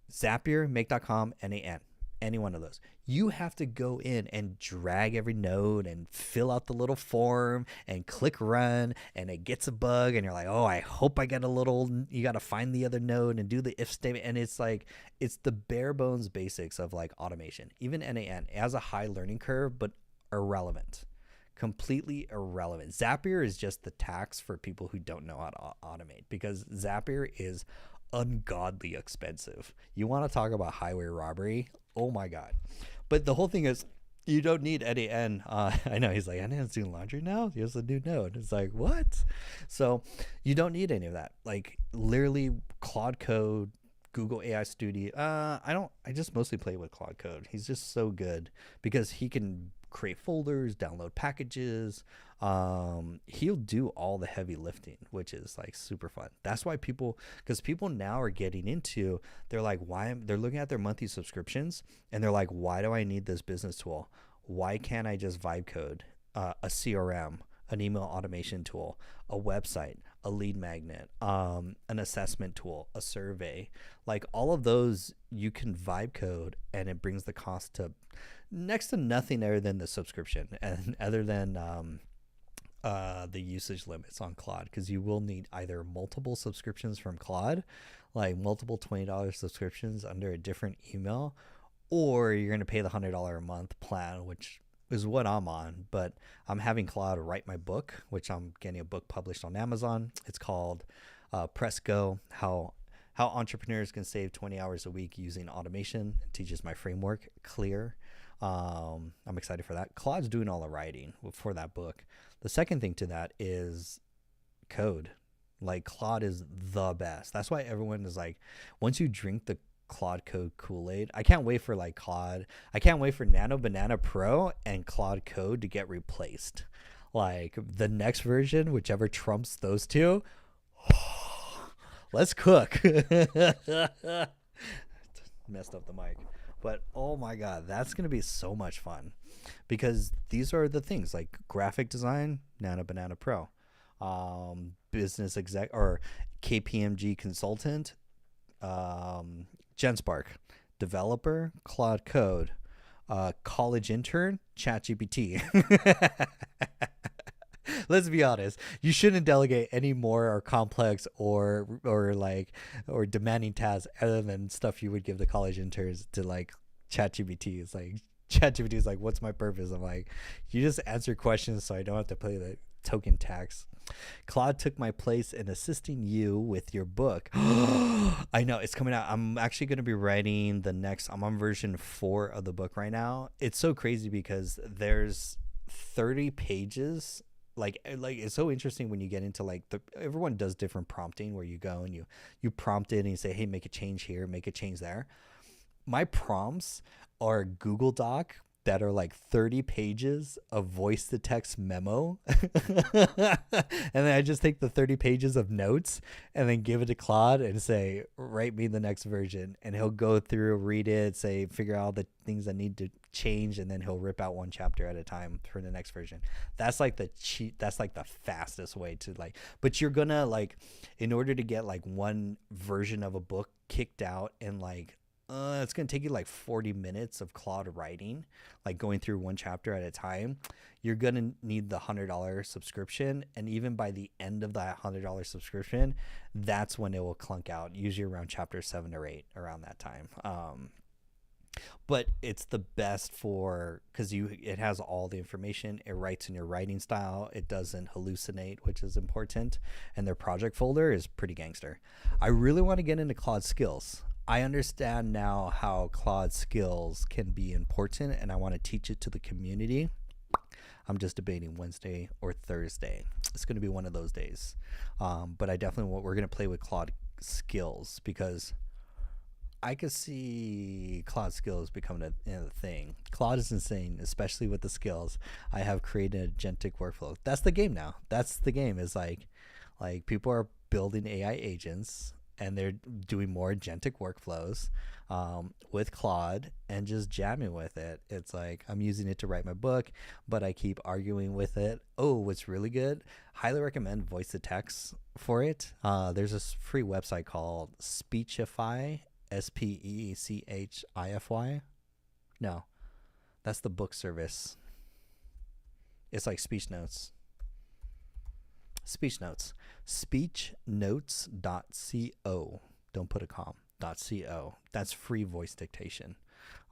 Zapier, Make.com, NAN, any one of those, you have to go in and drag every node and fill out the little form and click run, and it gets a bug and you're like, oh, I hope I get a little, you got to find the other node and do the if statement. And it's like, it's the bare bones basics of like automation. Even NAN has a high learning curve, but irrelevant, completely irrelevant. Zapier is just the tax for people who don't know how to automate, because Zapier is ungodly expensive. You want to talk about highway robbery? Oh my god. But the whole thing is, you don't need NAN. I know he's like, NAN's doing laundry now, here's a new node. It's like, what? So you don't need any of that. Like literally Claude Code, Google AI Studio. I just mostly play with Claude Code. He's just so good because he can create folders, download packages. He'll do all the heavy lifting, which is like super fun. That's why because people now are getting into, they're like, they're looking at their monthly subscriptions and they're like, why do I need this business tool? Why can't I just vibe code a CRM, an email automation tool, a website, a lead magnet, an assessment tool, a survey? Like all of those you can vibe code, and it brings the cost to next to nothing other than the subscription, and other than the usage limits on Claude, because you will need either multiple subscriptions from Claude, like multiple $20 subscriptions under a different email, or you're going to pay the $100 a month plan, which is what I'm on. But I'm having Claude write my book, which I'm getting a book published on Amazon. It's called Press Go, how entrepreneurs can save 20 hours a week using automation. It teaches my framework, Clear. I'm excited for that. Claude's doing all the writing for that book. The second thing to that is code. Like Claude is the best. That's why everyone is like, once you drink the Claude Code Kool-Aid, I can't wait for like Claude. I can't wait for Nano Banana Pro and Claude Code to get replaced. Like the next version, whichever trumps those two, let's cook. Messed up the mic. But oh my god, that's going to be so much fun, because these are the things like graphic design, Nano Banana Pro, business exec or KPMG consultant, GenSpark, developer, Claude Code, college intern, ChatGPT. Let's be honest, you shouldn't delegate any more or complex or demanding tasks other than stuff you would give the college interns to like ChatGPT. It's like ChatGPT is like, what's my purpose? I'm like, you just answer questions so I don't have to pay the token tax. Claude took my place in assisting you with your book. I know it's coming out. I'm actually going to be writing I'm on version 4 of the book right now. It's so crazy because there's 30 pages. Like it's so interesting when you get into like everyone does different prompting, where you go and you prompt it and you say, hey, make a change here, make a change there. My prompts are Google Doc that are like 30 pages of voice to text memo. And then I just take the 30 pages of notes and then give it to Claude and say, write me the next version. And he'll go through, read it, say, figure out the things that need to change. And then he'll rip out one chapter at a time for the next version. That's like that's like the fastest way to like, but you're gonna like, in order to get like one version of a book kicked out in like, it's going to take you like 40 minutes of Claude writing, like going through one chapter at a time. You're going to need the $100 subscription. And even by the end of that $100 subscription, that's when it will clunk out, usually around chapter 7 or 8, around that time. But it's the best because it has all the information. It writes in your writing style. It doesn't hallucinate, which is important. And their project folder is pretty gangster. I really want to get into Claude skills. I understand now how Claude skills can be important, and I want to teach it to the community. I'm just debating Wednesday or Thursday. It's going to be one of those days. But we're going to play with Claude skills, because I could see Claude skills becoming a thing. Claude is insane, especially with the skills. I have created an agentic workflow. That's the game now. That's the game, is like people are building AI agents and they're doing more agentic workflows with Claude and just jamming with it. It's like I'm using it to write my book, but I keep arguing with it. Oh, what's really good? Highly recommend voice to text for it. There's this free website called Speechify, Speechify. No, that's the book service. It's like speech notes. Speech notes. Speechnotes.co. Don't put a com. .co. That's free voice dictation.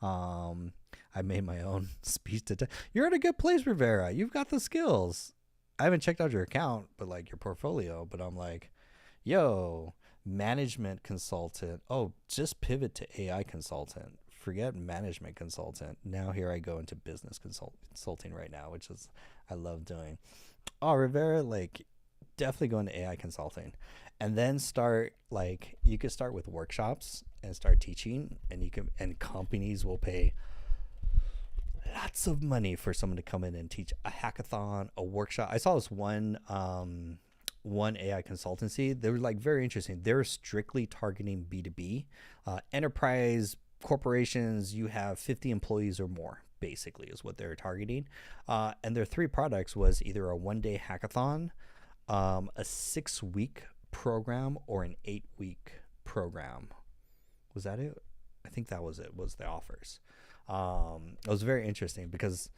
I made my own speech to text. You're in a good place, Rivera. You've got the skills. I haven't checked out your account, but like your portfolio. But I'm like, yo, management consultant. Oh, just pivot to AI consultant. Forget management consultant. Now here I go into business consulting right now, which is I love doing. Oh, Rivera, like definitely go into AI consulting, and then start like you could start with workshops and start teaching, and you can and companies will pay lots of money for someone to come in and teach a hackathon, a workshop. I saw this one AI consultancy. They were like very interesting. They're strictly targeting B2B, enterprise corporations. You have 50 employees or more, basically, is what they're targeting. And their three products was either a 1-day hackathon, a 6-week program, or an 8-week program. Was that it? I think that was it, was the offers. It was very interesting because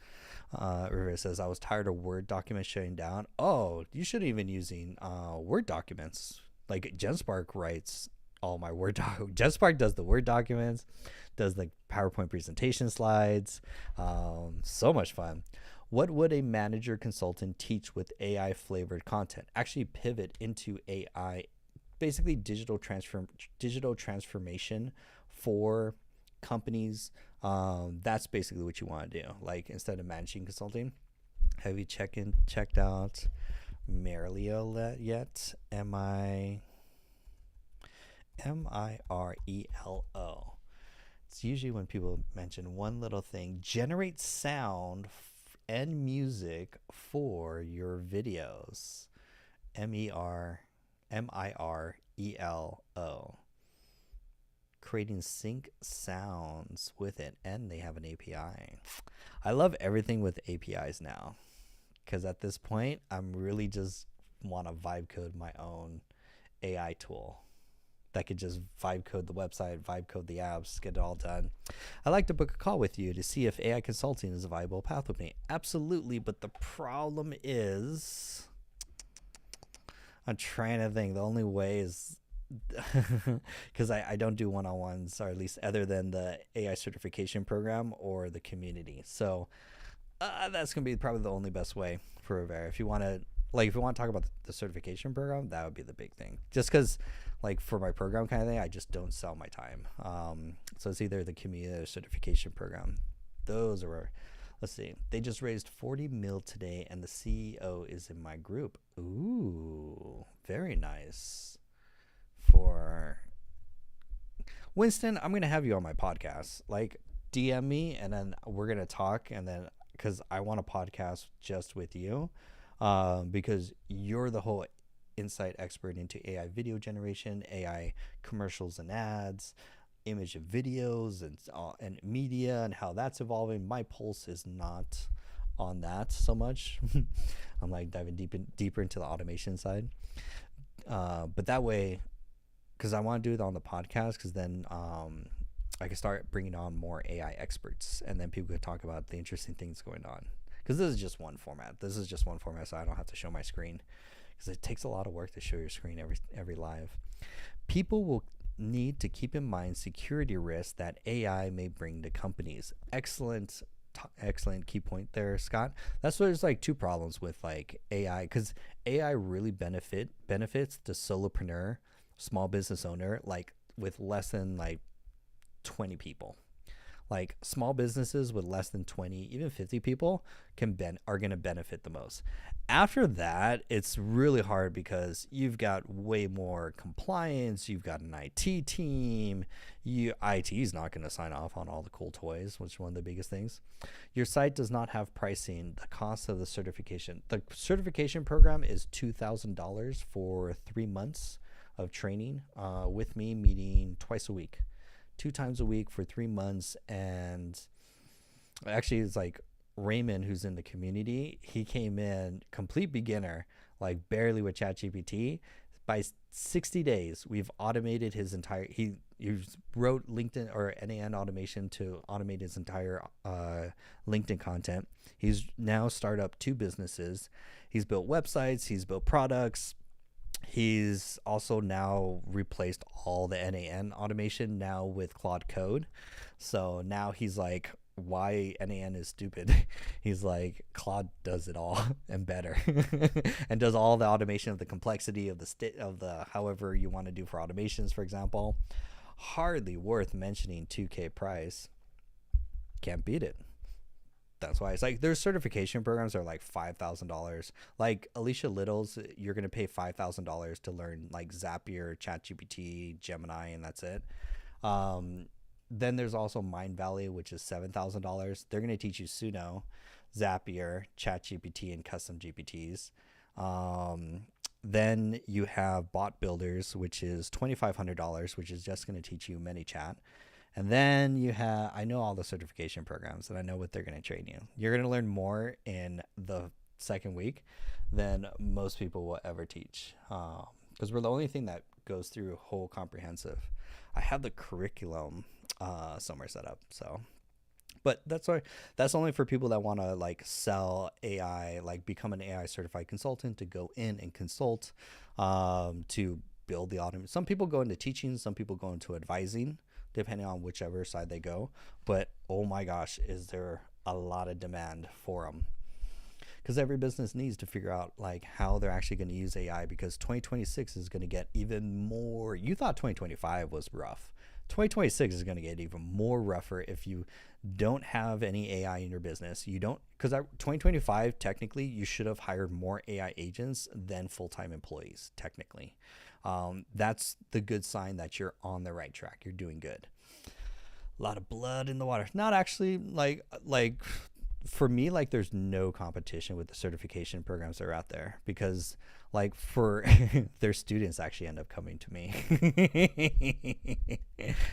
Rivera says, I was tired of Word documents shutting down. Oh, you should have been using Word documents. Like GenSpark writes all my Word GenSpark does the Word documents, does the PowerPoint presentation slides. So much fun. What would a manager consultant teach with AI flavored content? Actually pivot into AI, basically digital transformation for companies. That's basically what you want to do. Like instead of managing consulting, have you checked out Marilio yet? Mirelo. It's usually when people mention one little thing. Generate sound and music for your videos. Mirelo. Creating sync sounds with it, and they have an API. I love everything with APIs now, because at this point I'm really just want to vibe code my own AI tool that could just vibe code the website, vibe code the apps, get it all done. I'd like to book a call with you to see if AI consulting is a viable path with me. Absolutely, but the problem is I'm trying to think. The only way is because I don't do one-on-ones, or at least other than the AI certification program or the community. So that's gonna be probably the only best way for Rivera. If you want to talk about the certification program, that would be the big thing. Just because like for my program kind of thing, I just don't sell my time. So it's either the community or certification program. Those are, let's see, they just raised 40 mil today, and the CEO is in my group. Ooh, very nice. For Winston, I'm gonna have you on my podcast. Like DM me, and then we're gonna talk, and then because I want a podcast just with you, because you're the whole insight expert into AI video generation, AI commercials and ads, image and videos, and media, and how that's evolving. My pulse is not on that so much. I'm like diving deeper into the automation side, but that way, because I want to do it on the podcast, because then I can start bringing on more AI experts, and then people could talk about the interesting things going on. Because this is just one format. So I don't have to show my screen, because it takes a lot of work to show your screen every live. People will need to keep in mind security risks that AI may bring to companies. Excellent key point there, Scott. That's why there's like two problems with like AI, because AI really benefits the solopreneur, small business owner, like with less than like 20 people. Like small businesses with less than 20, even 50 people are going to benefit the most. After that, it's really hard because you've got way more compliance. You've got an IT team. IT is not going to sign off on all the cool toys, which is one of the biggest things. Your site does not have pricing. The cost of the certification program is $2,000 for 3 months of training with me, meeting twice a week, 2 times a week for 3 months. And actually, it's like Raymond, who's in the community, he came in complete beginner, like barely with ChatGPT. By 60 days, we've automated his entire. He wrote LinkedIn or NAN automation to automate his entire LinkedIn content. He's now started up 2 businesses. He's built websites. He's built products. He's also now replaced all the NAN automation now with Claude code. So now he's like, why NAN is stupid. He's like, Claude does it all and better, and does all the automation of the complexity of the state of the however you want to do for automations, for example. Hardly worth mentioning. 2K price. Can't beat it. That's why it's like there's certification programs that are like $5,000. Like Alicia Little's, you're gonna pay $5,000 to learn like Zapier, ChatGPT, Gemini, and that's it. Then there's also Mind Valley, which is $7,000. They're gonna teach you Suno, Zapier, ChatGPT, and custom GPTs. Then you have Bot Builders, which is $2,500, which is just going to teach you ManyChat. And then you have, I know all the certification programs, and I know what they're going to train you. You're going to learn more in the second week than most people will ever teach, because we're the only thing that goes through whole comprehensive. I have the curriculum somewhere set up, so. But that's only for people that want to like sell AI, like become an AI certified consultant, to go in and consult, to build the automation. Some people go into teaching, some people go into advising, depending on whichever side they go. But oh my gosh, is there a lot of demand for them? Because every business needs to figure out like how they're actually going to use AI, because 2026 is going to get even more. You thought 2025 was rough. 2026 is going to get even more rougher if you don't have any AI in your business. You don't, because 2025, technically, you should have hired more AI agents than full-time employees, technically. That's the good sign that you're on the right track. You're doing good. A lot of blood in the water. Not actually like for me, like there's no competition with the certification programs that are out there, because like for their students actually end up coming to me.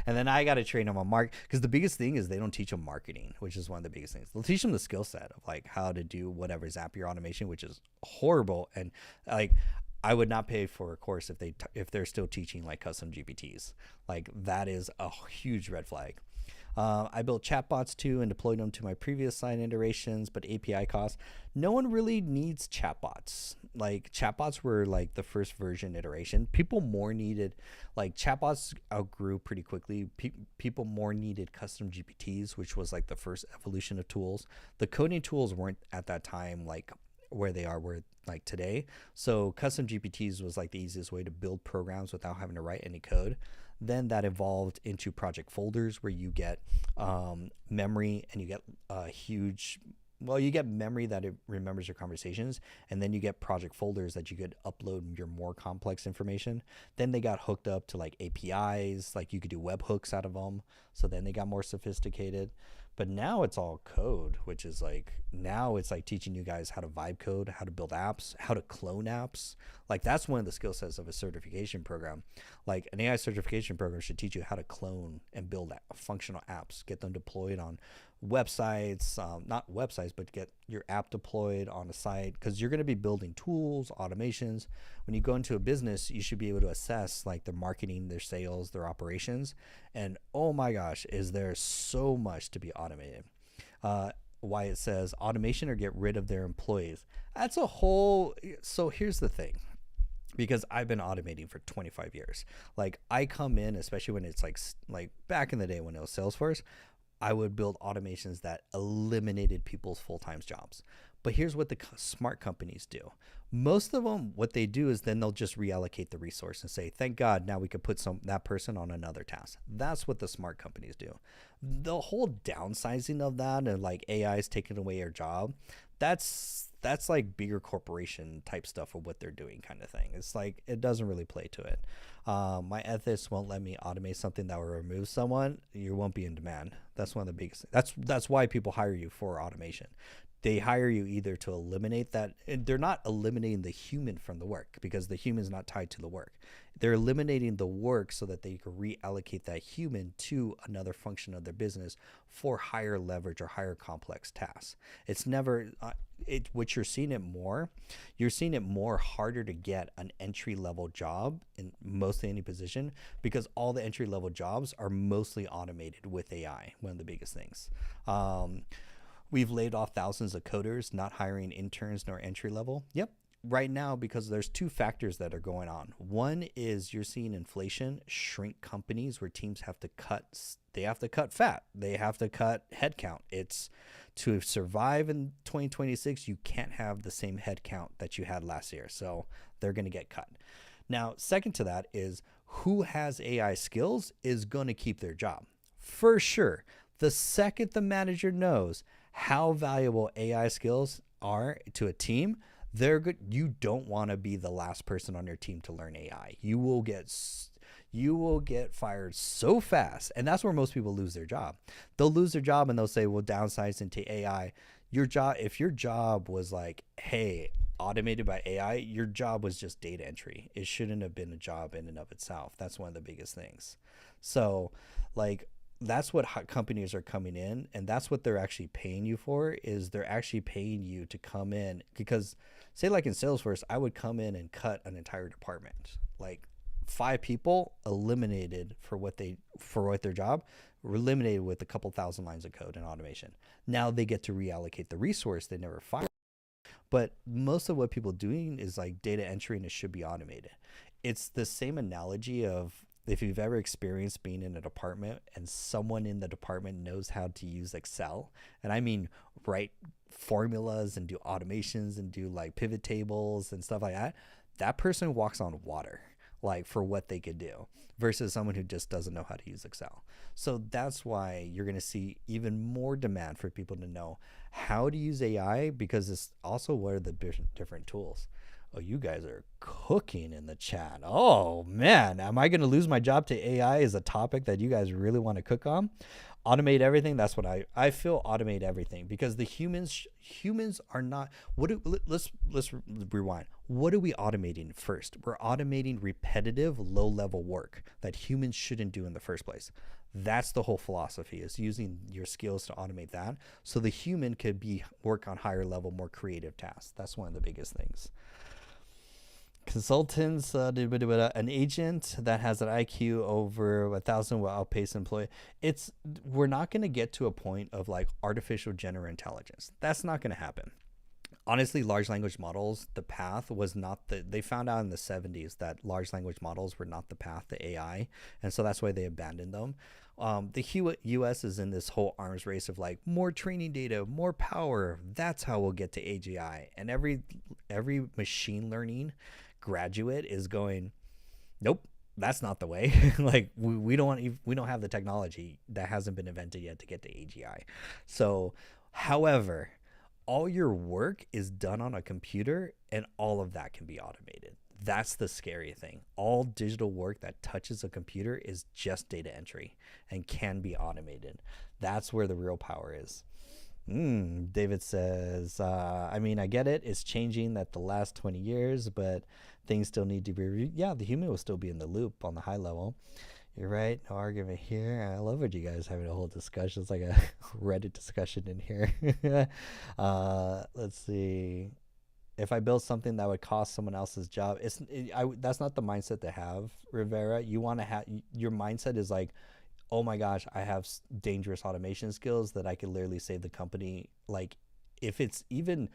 And then I got to train them on because the biggest thing is they don't teach them marketing, which is one of the biggest things. They'll teach them the skill set of like how to do whatever Zapier automation, which is horrible. And like, I would not pay for a course if they're still teaching like custom GPTs. Like that is a huge red flag. I built chatbots too and deployed them to my previous site iterations, but API costs. No one really needs chatbots. Like chatbots were like the first version iteration. People more needed, like chatbots outgrew pretty quickly. People more needed custom GPTs, which was like the first evolution of tools. The coding tools weren't at that time like where they are like today. So custom GPTs was like the easiest way to build programs without having to write any code. Then that evolved into project folders, where you get memory, and you get you get memory that it remembers your conversations, and then you get project folders that you could upload your more complex information. Then they got hooked up to like APIs, like you could do webhooks out of them. So then they got more sophisticated. But now it's all code, which is like, now it's like teaching you guys how to vibe code, how to build apps, how to clone apps. Like that's one of the skill sets of a certification program. Like an AI certification program should teach you how to clone and build functional apps, get them deployed on websites, not websites, but get your app deployed on a site, because you're going to be building tools, automations. When you go into a business, you should be able to assess like their marketing, their sales, their operations. And oh my gosh, is there so much to be automated. Why it says automation or get rid of their employees. That's a whole, so here's the thing. Because I've been automating for 25 years. Like I come in, especially when it's like back in the day when it was Salesforce, I would build automations that eliminated people's full-time jobs. But here's what the smart companies do. Most of them, what they do is then they'll just reallocate the resource and say, thank God, now we could put that person on another task. That's what the smart companies do. The whole downsizing of that and like AI is taking away your job, that's like bigger corporation type stuff of what they're doing kind of thing. It's like, it doesn't really play to it. My ethics won't let me automate something that will remove someone. You won't be in demand. That's one of the biggest. That's why people hire you for automation. They hire you either to eliminate that. And they're not eliminating the human from the work, because the human is not tied to the work. They're eliminating the work so that they can reallocate that human to another function of their business for higher leverage or higher complex tasks. It's never what you're seeing it more harder to get an entry level job in mostly any position, because all the entry level jobs are mostly automated with AI. One of the biggest things. We've laid off thousands of coders, not hiring interns nor entry level. Yep. Right now, because there's two factors that are going on. One is you're seeing inflation shrink companies where teams have to cut. They have to cut fat. They have to cut headcount. It's to survive in 2026. You can't have the same headcount that you had last year. So they're going to get cut. Now, second to that is who has AI skills is going to keep their job for sure. The second the manager knows how valuable AI skills are to a team, they're good. You don't want to be the last person on your team to learn AI. You will get fired so fast, and that's where most people lose their job. They'll lose their job and they'll say, "Well, downsize into AI." Your job, if your job was like, "Hey, automated by AI," your job was just data entry. It shouldn't have been a job in and of itself. That's one of the biggest things. So, like, that's what companies are coming in, and that's what they're actually paying you for. Is they're actually paying you to come in, because say like in Salesforce, I would come in and cut an entire department, like 5 people eliminated for what their job were eliminated with a couple thousand lines of code and automation. Now they get to reallocate the resource they never fired. But most of what people are doing is like data entry, and it should be automated. It's the same analogy of if you've ever experienced being in a department and someone in the department knows how to use Excel, and I mean write formulas and do automations and do like pivot tables and stuff like that, that person walks on water, like for what they could do, versus someone who just doesn't know how to use Excel. So that's why you're going to see even more demand for people to know how to use AI, because it's also what are the different tools. Oh, you guys are cooking in the chat. Oh man, am I going to lose my job to AI is a topic that you guys really want to cook on? Automate everything. That's what I feel. Automate everything, because the humans are not. Let's rewind. What are we automating first? We're automating repetitive, low level work that humans shouldn't do in the first place. That's the whole philosophy, is using your skills to automate that, so the human could work on higher level, more creative tasks. That's one of the biggest things. Consultants, an agent that has an IQ over 1,000 will outpace an employee. We're not going to get to a point of like artificial general intelligence. That's not going to happen. Honestly, large language models, the path was not they found out in the 70s that large language models were not the path to AI. And so that's why they abandoned them. The US is in this whole arms race of like more training data, more power. That's how we'll get to AGI. And every machine learning graduate is going, nope, that's not the way. Like we don't have the technology that hasn't been invented yet to get to AGI. So, however, all your work is done on a computer, and all of that can be automated. That's the scary thing. All digital work that touches a computer is just data entry and can be automated. That's where the real power is. David says, I mean, I get it. It's changing that the last 20 years, but things still need to be reviewed. Yeah, the human will still be in the loop on the high level. You're right. No argument here. I love it. You guys having a whole discussion. It's like a Reddit discussion in here. Let's see. If I build something that would cost someone else's job, that's not the mindset to have, Rivera. You want to have, your mindset is like, oh my gosh, I have dangerous automation skills that I could literally save the company. Like if it's even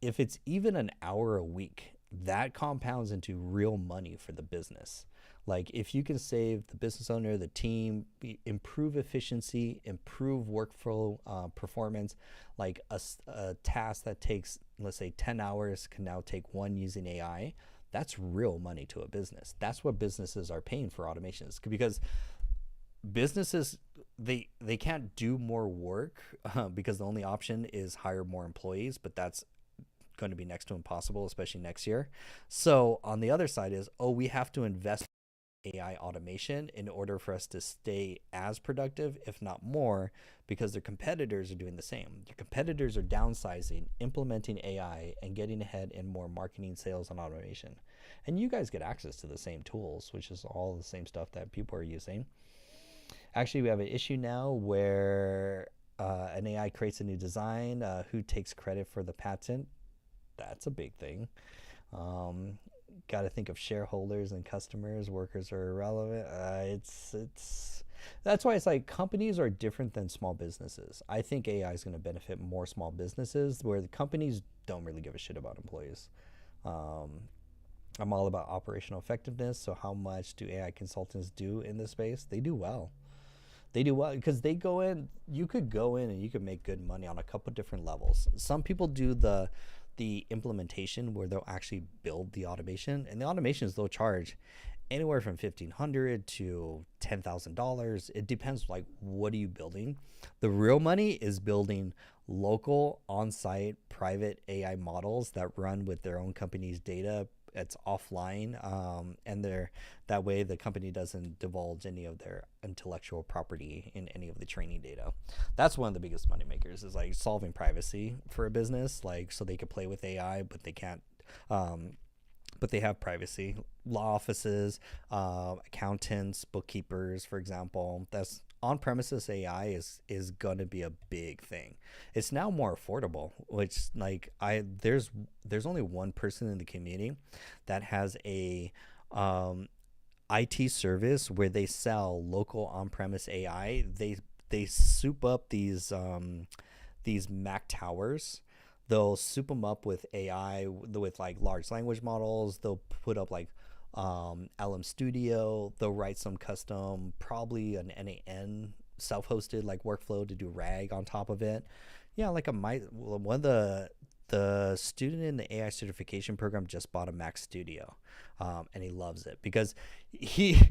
an hour a week, that compounds into real money for the business. Like if you can save the business owner, the team, improve efficiency, improve workflow performance, like a task that takes, let's say 10 hours can now take 1 using AI, that's real money to a business. That's what businesses are paying for automations, because businesses, they can't do more work because the only option is hire more employees, but that's going to be next to impossible, especially next year. So on the other side is, we have to invest AI automation in order for us to stay as productive, if not more, because their competitors are doing the same. Their competitors are downsizing, implementing AI, and getting ahead in more marketing, sales, and automation. And you guys get access to the same tools, which is all the same stuff that people are using. Actually, we have an issue now where an AI creates a new design. Who takes credit for the patent? That's a big thing. Um, Got to think of shareholders and customers. Workers are irrelevant. It's that's why it's like companies are different than small businesses. I think AI is going to benefit more small businesses where the companies don't really give a shit about employees. Um, I'm all about operational effectiveness. So how much do AI consultants do in this space? They do well. They do well because they go in. You could go in and you could make good money on a couple different levels. Some people do the implementation where they'll actually build the automation, and the automations they'll charge anywhere from $1,500 to $10,000. It depends. Like, what are you building? The real money is building local, on-site, private AI models that run with their own company's data. It's offline, and they're that way the company doesn't divulge any of their intellectual property in any of the training data. That's one of the biggest money makers, is like solving privacy for a business, like so they could play with AI, but they can't. Um, but they have privacy. Law offices, accountants, bookkeepers, for example. That's on-premises AI is going to be a big thing. It's now more affordable, which like there's only one person in the community that has a IT service where they sell local on-premise AI. They soup up these Mac towers. They'll soup them up with AI, with like large language models. They'll put up like LM Studio. They'll write some custom, probably an NAN self-hosted like workflow to do RAG on top of it. Yeah, like one of the student in the AI certification program just bought a Mac Studio, and he loves it because he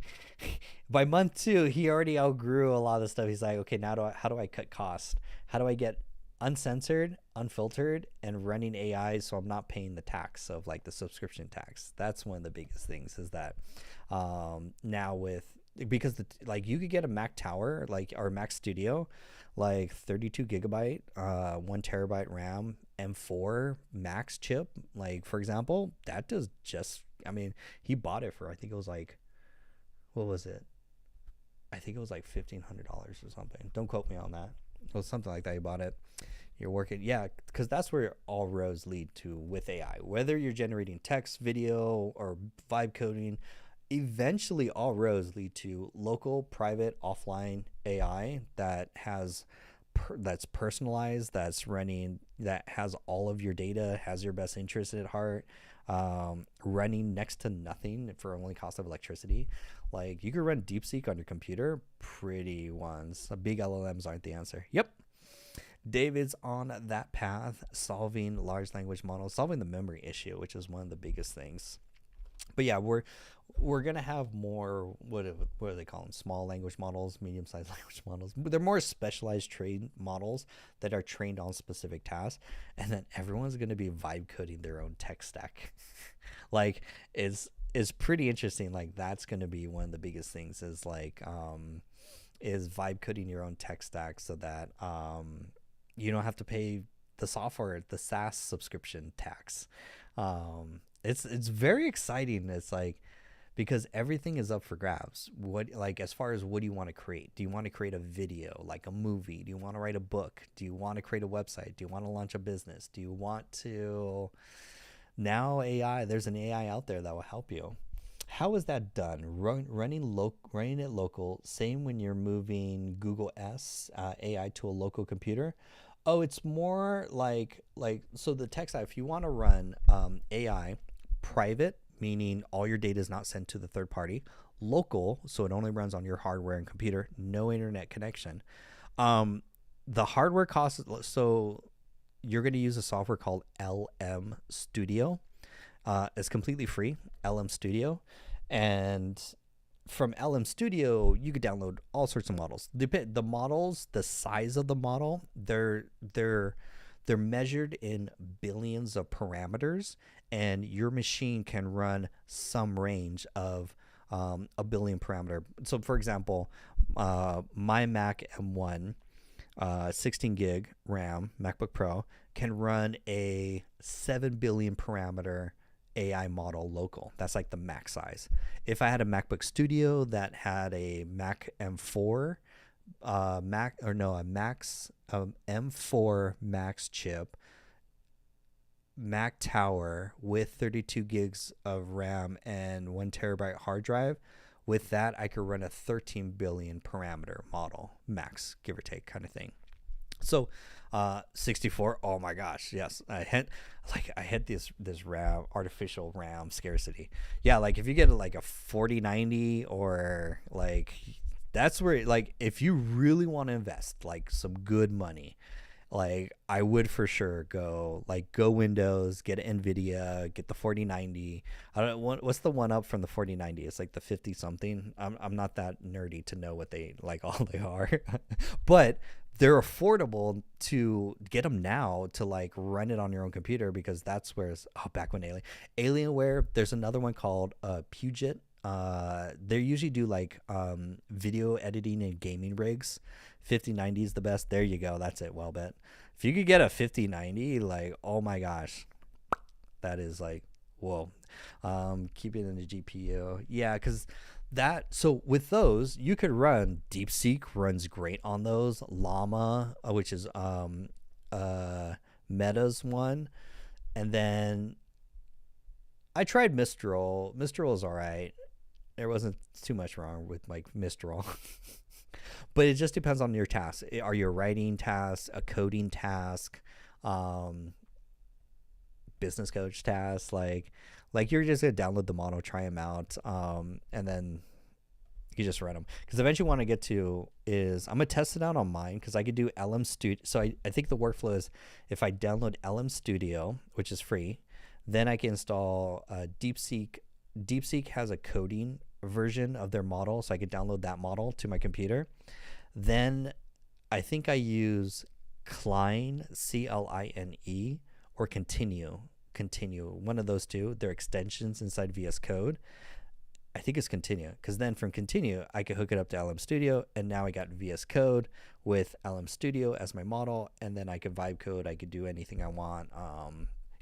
by month 2 he already outgrew a lot of the stuff. He's like, okay, now how do I cut costs? How do I get uncensored, unfiltered, and running AI so I'm not paying the tax of like the subscription tax? That's one of the biggest things, is that now with, because like you could get a Mac Tower like or Mac Studio, like 32 gigabyte, 1 terabyte RAM, M4 Max chip, like for example, that does just, I mean, he bought it for, I think it was like, what was it? I think it was like $1,500 or something. Don't quote me on that. It was something like that. He bought it. You're working, yeah, because that's where all roads lead to with AI. Whether you're generating text, video, or vibe coding, eventually all roads lead to local, private, offline AI that has that's personalized, that's running, that has all of your data, has your best interest at heart, running next to nothing for only cost of electricity. Like you could run DeepSeek on your computer, pretty ones. Big LLMs aren't the answer. Yep. David's on that path, solving large language models, solving the memory issue, which is one of the biggest things. But yeah, we're gonna have more, what do they call them? Small language models, medium-sized language models. They're more specialized trained models that are trained on specific tasks, and then everyone's gonna be vibe coding their own tech stack. Like is pretty interesting. Like that's gonna be one of the biggest things, is like is vibe coding your own tech stack so that you don't have to pay the software, the SaaS subscription tax. It's very exciting. It's like, because everything is up for grabs. What, like, as far as what do you want to create? Do you want to create a video, like a movie? Do you want to write a book? Do you want to create a website? Do you want to launch a business? Do you want to, now AI, there's an AI out there that will help you. How is that done? Running it local. Same when you're moving Google AI to a local computer. Oh, it's more like so the tech side. If you want to run AI private, meaning all your data is not sent to the third party. Local, so it only runs on your hardware and computer. No internet connection. The hardware costs. So you're going to use a software called LM Studio. It's completely free, LM Studio, and from LM Studio you could download all sorts of models. The models, the size of the model, they're measured in billions of parameters, and your machine can run some range of a billion parameter. So for example, my Mac M1, 16 gig RAM MacBook Pro can run a 7 billion parameter AI model local. That's like the max size. If I had a MacBook Studio that had a Mac M4 a Max M4 Max chip, Mac Tower with 32 gigs of RAM and 1 terabyte hard drive. With that, I could run a 13 billion parameter model, max, give or take, kind of thing. So, 64. Oh my gosh, yes, I had this RAM, artificial RAM scarcity. Yeah, like if you get like a 4090 or like that's where like if you really want to invest like some good money, like I would for sure go Windows, get Nvidia, get the 4090. I don't know what's the one up from the 4090. It's like the 50 something. I'm not that nerdy to know what they like all they are, but they're affordable to get them now to like run it on your own computer because that's where it's back when Alienware. There's another one called Puget. They usually do like video editing and gaming rigs. 5090 is the best. There you go. That's it. Well bet. If you could get a 5090, like, oh my gosh, that is like, whoa. Keep it in the GPU. Yeah, because so with those, you could run DeepSeek runs great on those. Llama, which is Meta's one. And then I tried Mistral. Mistral is all right. There wasn't too much wrong with like Mistral. But it just depends on your task. Are you a writing task, a coding task, business coach task? Like you're just gonna download the model, try them out, and then you just run them. Because eventually, what I want to get to is I'm gonna test it out on mine because I could do LM Studio. So I think the workflow is if I download LM Studio, which is free, then I can install DeepSeek. DeepSeek has a coding version of their model, so I could download that model to my computer. Then I think I use Cline, CLINE, or Continue. One of those two. They're extensions inside VS Code. I think it's Continue, because then from Continue, I could hook it up to LM Studio, and now I got VS Code with LM Studio as my model, and then I could vibe code. I could do anything I want.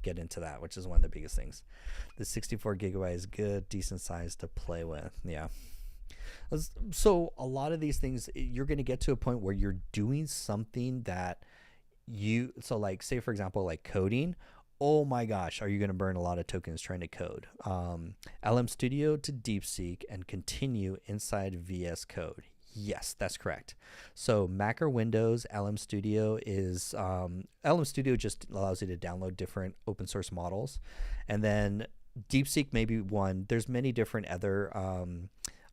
Get into that, which is one of the biggest things. The 64 gigabyte is good, decent size to play with. Yeah. So a lot of these things, you're going to get to a point where you're doing something that so like say for example, like coding. Oh my gosh, are you going to burn a lot of tokens trying to code? LM Studio to DeepSeek and Continue inside VS Code. Yes, that's correct. So Mac or Windows, LM Studio is LM Studio just allows you to download different open source models, and then DeepSeek may be one. There's many different other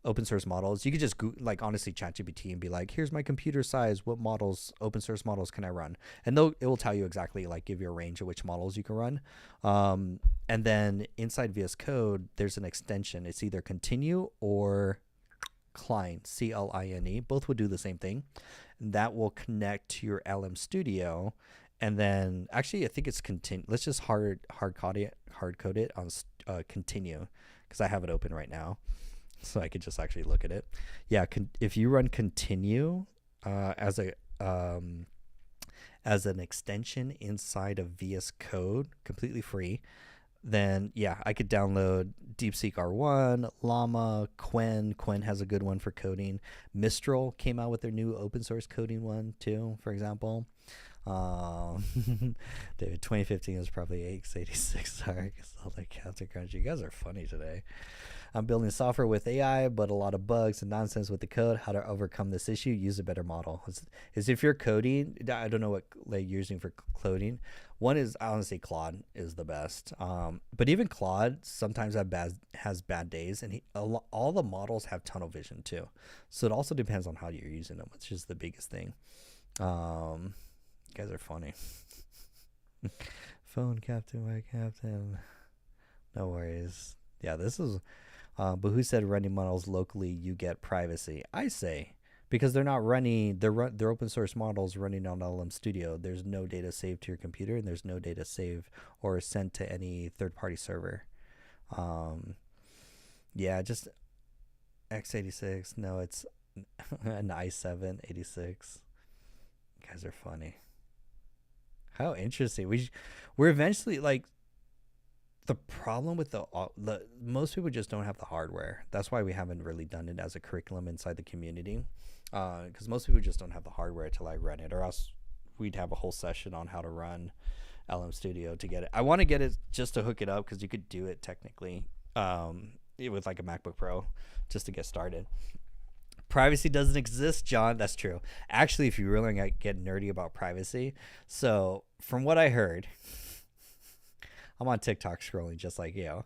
open source models. You could just like honestly ChatGPT and be like, here's my computer size. What models, open source models, can I run? And it will tell you exactly, like give you a range of which models you can run. And then inside VS Code, there's an extension. It's either Continue or Cline, CLINE. Both would do the same thing. That will connect to your LM Studio, and then actually I think it's Continue. Let's just hard code it on Continue, because I have it open right now, so I could just actually look at it. Yeah, if you run Continue as an extension inside of VS Code, completely free, then yeah, I could download DeepSeek R1, Llama, Quen. Quen has a good one for coding. Mistral came out with their new open source coding one too, for example. David, 2015 is probably x86. Sorry, because all the counter crunch. You guys are funny today. I'm building software with AI, but a lot of bugs and nonsense with the code. How to overcome this issue? Use a better model. Is if you're coding, I don't know what you're using for coding. One is, I honestly, Claude is the best. But even Claude sometimes has bad days, and all the models have tunnel vision too. So it also depends on how you're using them, which is the biggest thing. You guys are funny. Phone captain, white captain. No worries. Yeah, this is. But who said running models locally you get privacy? I say because they're not running. They're open source models running on LM Studio. There's no data saved to your computer, and there's no data saved or sent to any third party server. Yeah, just X86. No, it's an i7 86. You guys are funny. How interesting. We're eventually like the problem with the most people just don't have the hardware. That's why we haven't really done it as a curriculum inside the community, because most people just don't have the hardware to like run it, or else we'd have a whole session on how to run LM Studio to get it. I want to get it just to hook it up because you could do it technically with like a MacBook Pro just to get started. Privacy doesn't exist, John. That's true. Actually, if you really get nerdy about privacy, so from what I heard, I'm on TikTok scrolling just like you.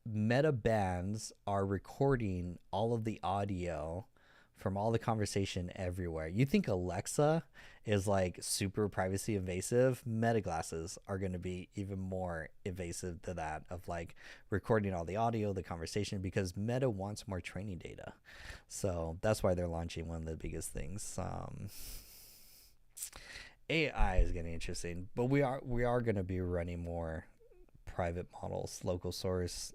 Meta bands are recording all of the audio from all the conversation everywhere. You think Alexa is like super privacy invasive? Meta glasses are going to be even more invasive to that, of like recording all the audio, the conversation, because Meta wants more training data. So that's why they're launching one of the biggest things. AI is getting interesting, but we are going to be running more private models, local source,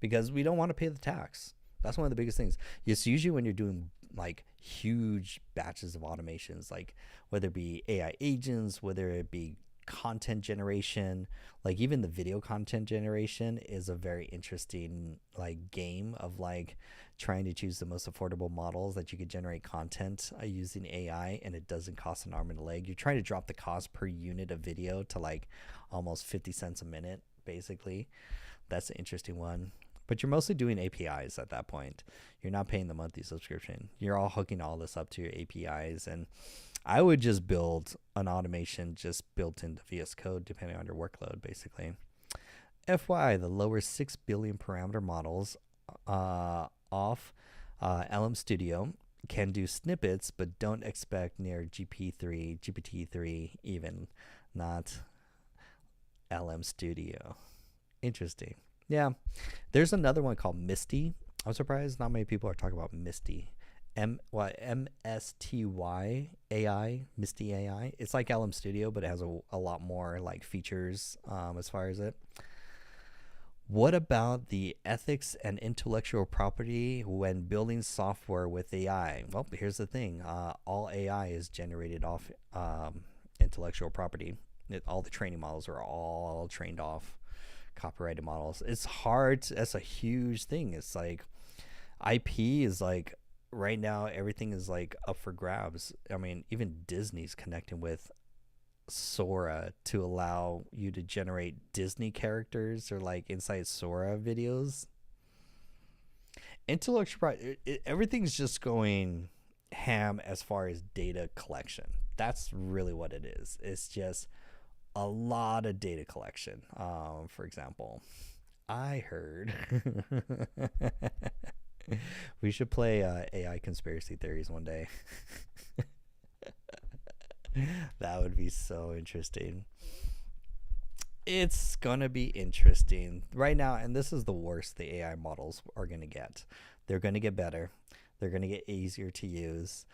because we don't want to pay the tax. That's one of the biggest things. It's usually when you're doing like huge batches of automations, like whether it be AI agents, whether it be content generation, like even the video content generation is a very interesting like game of like trying to choose the most affordable models that you could generate content using AI, and it doesn't cost an arm and a leg. You're trying to drop the cost per unit of video to like almost 50 cents a minute, basically. That's an interesting one. But you're mostly doing APIs at that point. You're not paying the monthly subscription. You're all hooking all this up to your APIs. And I would just build an automation just built into VS Code depending on your workload, basically. FYI, the lower 6 billion parameter models off LM Studio can do snippets, but don't expect near GPT-3 even, not LM Studio. Interesting. Yeah, there's another one called Misty. I'm surprised not many people are talking about Misty. MSTY AI, Misty AI. It's like LM Studio, but it has a lot more like features as far as it. What about the ethics and intellectual property when building software with AI? Well, here's the thing. All AI is generated off intellectual property. All the training models are all trained off copyrighted models. It's hard. That's a huge thing. It's like IP is like right now everything is like up for grabs. I mean, even Disney's connecting with Sora to allow you to generate Disney characters or like inside Sora videos. Intellectual property, everything's just going ham as far as data collection. That's really what it is. It's just a lot of data collection. For example, I heard we should play AI conspiracy theories one day. That would be so interesting. It's gonna be interesting right now, and this is the worst the AI models are gonna get. They're gonna get better. They're gonna get easier to use.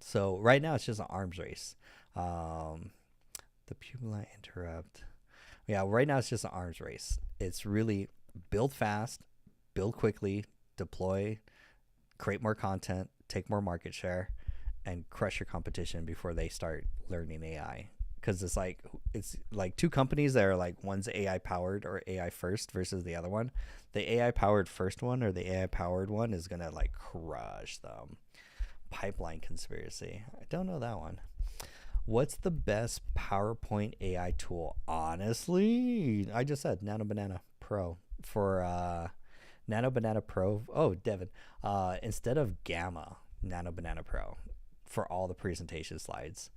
So right now it's just an arms race. The pupil interrupt. Yeah, right now it's just an arms race. It's really build fast, build quickly, deploy, create more content, take more market share, and crush your competition before they start learning AI. Because it's like two companies that are like one's AI powered or AI first versus the other one. The AI powered first one or the AI powered one is gonna like crush them. Pipeline conspiracy. I don't know that one. What's the best PowerPoint AI tool? Honestly, I just said Nano Banana Pro for Nano Banana Pro. Oh, Devin, instead of Gamma, Nano Banana Pro for all the presentation slides.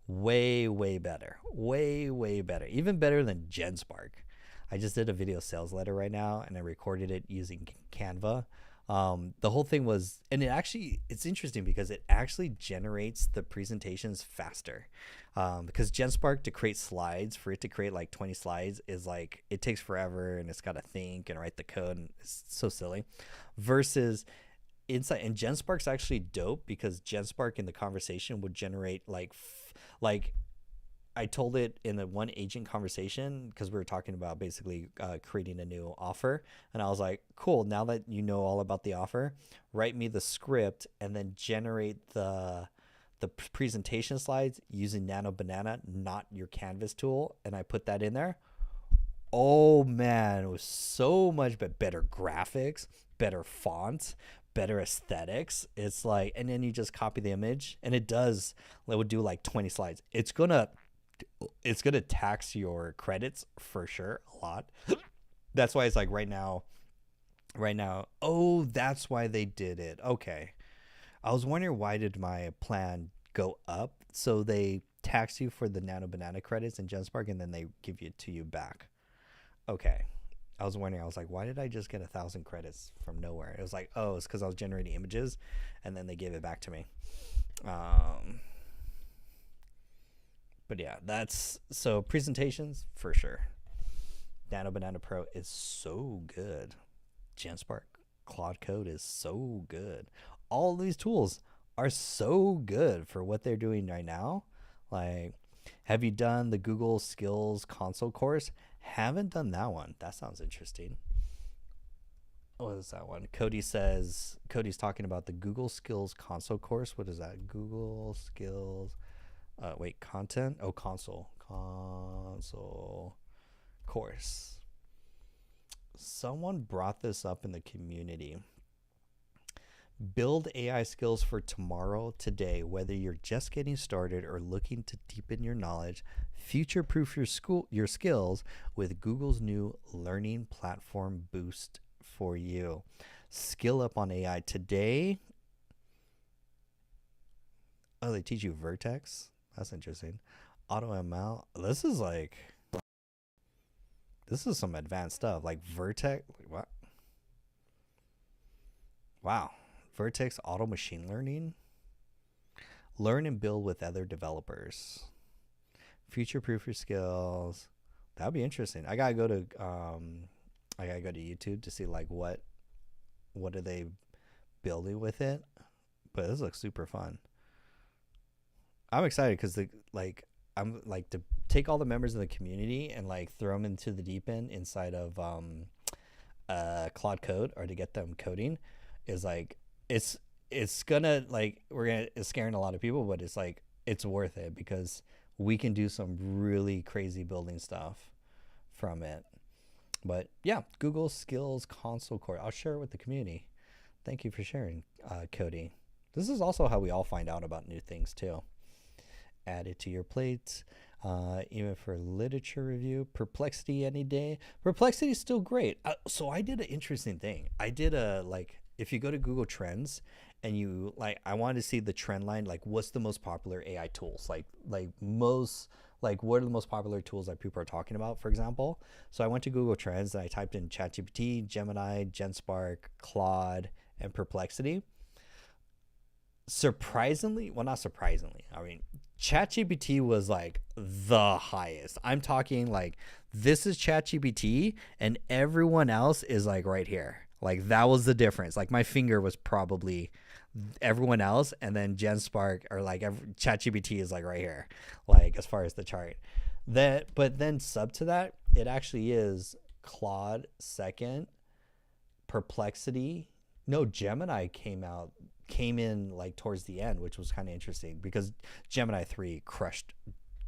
Way better. Way better. Even better than GenSpark. I just did a video sales letter right now and I recorded it using Canva. The whole thing was, and it's interesting because it actually generates the presentations faster. Because GenSpark to create slides, for it to create like 20 slides is like, it takes forever and it's got to think and write the code. And it's so silly. Versus inside, and GenSpark's actually dope because GenSpark in the conversation would generate like I told it in a one agent conversation because we were talking about basically creating a new offer, and I was like, cool, now that you know all about the offer, write me the script and then generate the presentation slides using Nano Banana, not your Canvas tool, and I put that in there. Oh man, it was so much better graphics, better fonts, better aesthetics. It's like, and then you just copy the image, and it would do like 20 slides. It's gonna tax your credits for sure a lot. That's why it's like right now. Oh, that's why they did it. Okay, I was wondering why did my plan go up? So they tax you for the Nano Banana credits in GenSpark, and then they give it to you back. Okay. I was wondering, I was like, why did I just get 1,000 credits from nowhere? It was like, oh, it's because I was generating images and then they gave it back to me. Um, but yeah, that's so presentations for sure. Nano Banana Pro is so good. GenSpark Claude Code is so good. All these tools are so good for what they're doing right now. Like, have you done the Google Skills Console course? Haven't done that one. That sounds interesting. What is that one? Cody's talking about the Google Skills Console course. What is that? Google Skills. Wait, content? Oh, console course. Someone brought this up in the community. Build AI skills for tomorrow, today, whether you're just getting started or looking to deepen your knowledge. Future-proof your skills with Google's new learning platform boost for you. Skill up on AI today. Oh, they teach you Vertex. That's interesting. AutoML. This is some advanced stuff. Like Vertex. What? Wow. Vertex Auto Machine Learning. Learn and build with other developers. Future proof your skills. That'd be interesting. I gotta go to YouTube to see like what are they building with it. But this looks super fun. I'm excited because I'm like to take all the members of the community and like throw them into the deep end inside of Claude Code, or to get them coding, is like it's gonna like it's scaring a lot of people, but it's like it's worth it because we can do some really crazy building stuff from it. But yeah, Google Skills Console Core. I'll share it with the community. Thank you for sharing, Cody. This is also how we all find out about new things too. Add it to your plate. Even for literature review, Perplexity any day. Perplexity is still great. So I did an interesting thing. I did if you go to Google Trends and you I wanted to see the trend line, like what's the most popular AI tools, what are the most popular tools that people are talking about, for example. So I went to Google Trends and I typed in ChatGPT, Gemini, GenSpark, Claude, and Perplexity. Surprisingly, well, not surprisingly, I mean, ChatGPT was like the highest. I'm talking like this is ChatGPT and everyone else is like right here. Like that was the difference. Like my finger was probably everyone else, and then GenSpark or ChatGPT is like right here, like as far as the chart. But then sub to that, it actually is Claude second, Perplexity. No, Gemini came in like towards the end, which was kind of interesting because Gemini 3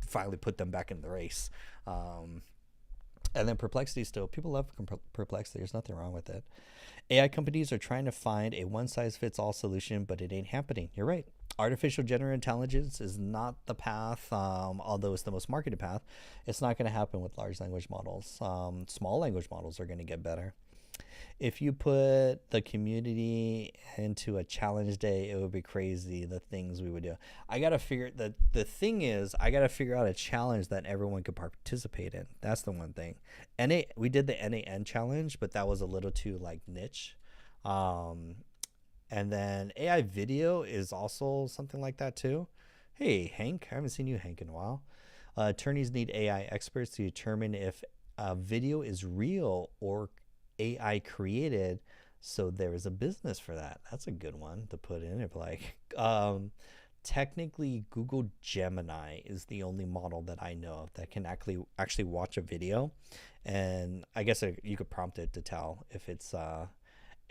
finally put them back in the race. And then Perplexity still, people love Perplexity. There's nothing wrong with it. AI companies are trying to find a one-size-fits-all solution, but it ain't happening. You're right. Artificial general intelligence is not the path, although it's the most marketed path. It's not going to happen with large language models. Small language models are going to get better. If you put the community into a challenge day, it would be crazy the things we would do. The thing is, I got to figure out a challenge that everyone could participate in. That's the one thing. We did the NAN challenge, but that was a little too like niche. And then AI video is also something like that too. Hey, Hank, I haven't seen you, Hank, in a while. Attorneys need AI experts to determine if a video is real or AI created, so there is a business for that. That's a good one to put in. If technically Google Gemini is the only model that I know of that can actually watch a video, and I guess you could prompt it to tell if it's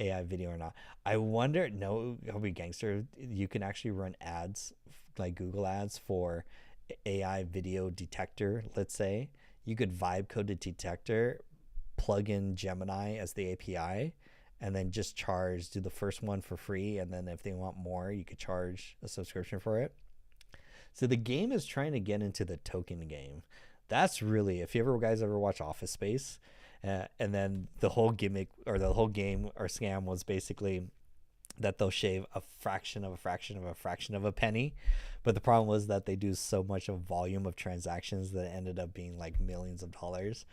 AI video or not. I wonder, no, I'll be gangster. You can actually run ads like Google ads for AI video detector. Let's say you could vibe code a detector, plug in Gemini as the API, and then just do the first one for free. And then if they want more, you could charge a subscription for it. So the game is trying to get into the token game. That's really, if you guys ever watch Office Space, and then the whole gimmick or the whole game or scam was basically that they'll shave a fraction of a fraction of a fraction of a penny. But the problem was that they do so much of volume of transactions that it ended up being like millions of dollars.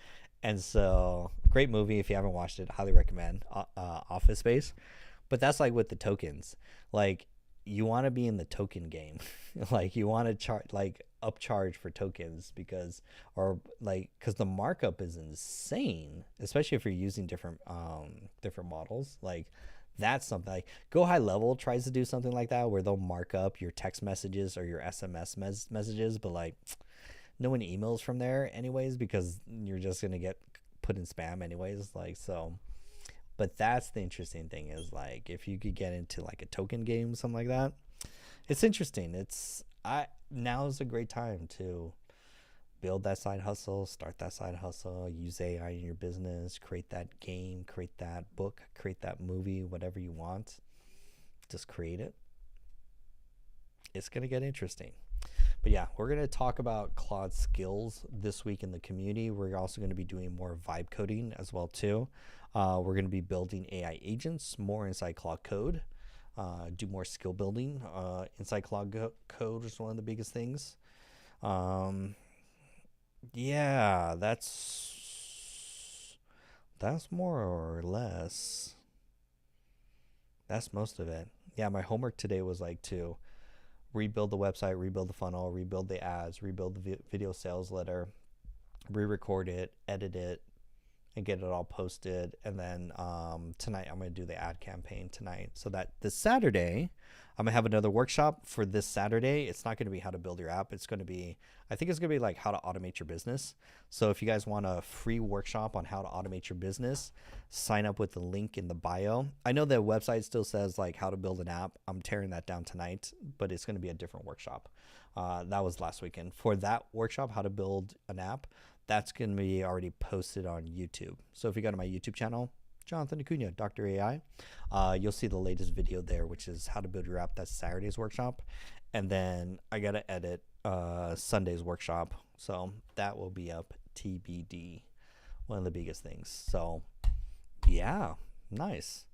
And so, great movie. If you haven't watched it, highly recommend Office Space. But that's like with the tokens. Like, you want to be in the token game. Like, you want to upcharge for tokens because the markup is insane, especially if you're using different models. Like, that's something like Go High Level tries to do something like that where they'll mark up your text messages or your SMS messages, but like no one emails from there anyways because you're just gonna get put in spam anyways. Like, so, but that's the interesting thing is like if you could get into like a token game, something like that, it's interesting. Now is a great time to build that side hustle, start that side hustle, use AI in your business, create that game, create that book, create that movie, whatever you want. Just create it. It's going to get interesting. But yeah, we're going to talk about Claude skills this week in the community. We're also going to be doing more vibe coding as well too. We're going to be building AI agents more inside Claude Code. Do more skill building inside Claude Code is one of the biggest things. Yeah, that's more or less. That's most of it. Yeah, my homework today was like to rebuild the website, rebuild the funnel, rebuild the ads, rebuild the video sales letter, re-record it, edit it, and get it all posted. And then tonight I'm going to do the ad campaign tonight, so that this Saturday I'm going to have another workshop for this Saturday. It's not going to be how to build your app. It's going to be, I think it's going to be like how to automate your business. So if you guys want a free workshop on how to automate your business, sign up with the link in the bio. I know the website still says like how to build an app. I'm tearing that down tonight, but it's going to be a different workshop. That was last weekend. For that workshop, how to build an app, that's going to be already posted on YouTube. So if you go to my YouTube channel, Jonathan Acuna, Dr. AI, you'll see the latest video there, which is how to build your app. That's Saturday's workshop. And then I got to edit Sunday's workshop. So that will be up TBD, one of the biggest things. So yeah, nice.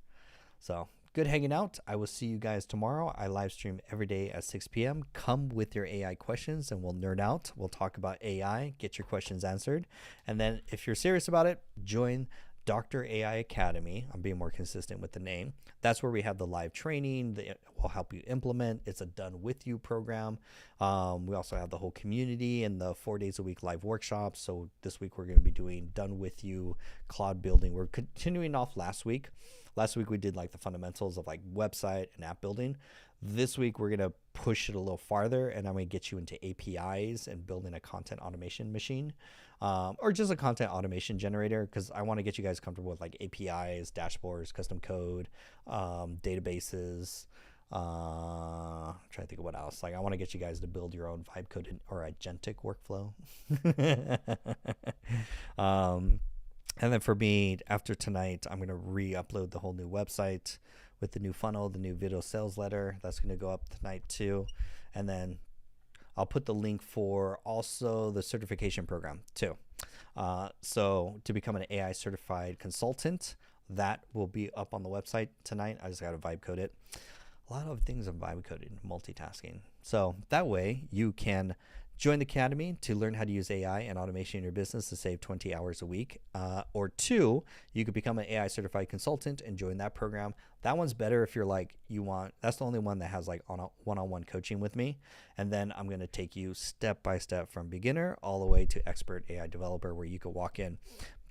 So good hanging out. I will see you guys tomorrow. I live stream every day at 6 p.m. Come with your AI questions and we'll nerd out. We'll talk about AI, get your questions answered. And then if you're serious about it, join Dr. AI Academy. I'm being more consistent with the name. That's where we have the live training that will help you implement. It's a done with you program. We also have the whole community and the 4 days a week live workshops. So this week we're going to be doing done with you cloud building. We're continuing off last week. Last week we did like the fundamentals of like website and app building. This week we're going to push it a little farther and I'm going to get you into APIs and building a content automation machine. Or just a content automation generator, because I want to get you guys comfortable with like APIs, dashboards, custom code, databases. I'm trying to think of what else. Like I want to get you guys to build your own vibe code or agentic workflow. And then for me, after tonight, I'm going to re-upload the whole new website with the new funnel, the new video sales letter. That's going to go up tonight too. And then I'll put the link for also the certification program too. So to become an AI certified consultant, that will be up on the website tonight. I just got to vibe code it. A lot of things are vibe coded, multitasking. So that way you can join the Academy to learn how to use AI and automation in your business to save 20 hours a week. Or two, you could become an AI certified consultant and join that program. That one's better if you're like, that's the only one that has like one-on-one coaching with me. And then I'm going to take you step by step from beginner all the way to expert AI developer, where you could walk in,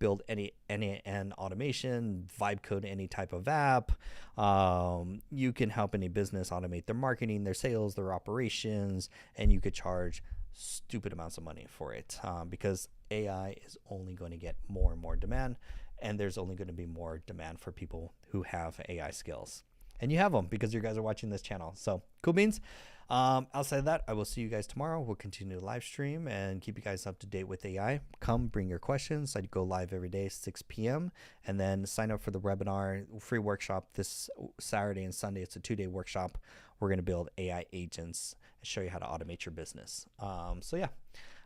build any end automation, vibe code any type of app. You can help any business automate their marketing, their sales, their operations, and you could charge stupid amounts of money for it, because AI is only going to get more and more demand, and there's only going to be more demand for people who have AI skills. And you have them because you guys are watching this channel. So cool beans. Outside of that, I will see you guys tomorrow. We'll continue to live stream and keep you guys up to date with AI. Come bring your questions. I go live every day, 6 p.m. And then sign up for the webinar, free workshop this Saturday and Sunday. It's a 2-day workshop. We're going to build AI agents and show you how to automate your business. So yeah,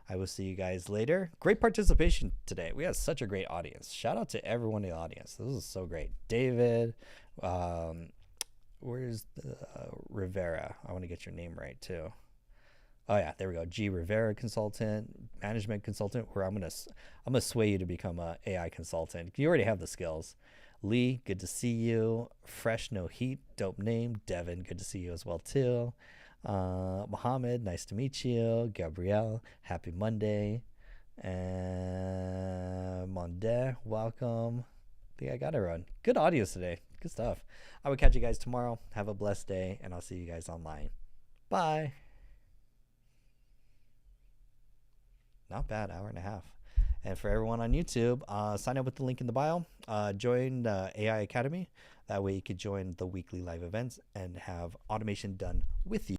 I will see you guys later. Great participation today. We had such a great audience. Shout out to everyone in the audience. This is so great. David, where's Rivera? I want to get your name right too. Oh yeah, there we go. G Rivera consultant, management consultant. Where I'm gonna sway you to become a AI consultant. You already have the skills. Lee, good to see you. Fresh No Heat, dope name. Devin, good to see you as well too. Mohammed, nice to meet you. Gabrielle, happy Monday. And Monde, welcome. I think I got it run. Good audience today. Good stuff. I will catch you guys tomorrow. Have a blessed day, and I'll see you guys online. Bye. Not bad, hour and a half. And for everyone on YouTube, sign up with the link in the bio. Join the AI Academy. That way you could join the weekly live events and have automation done with you.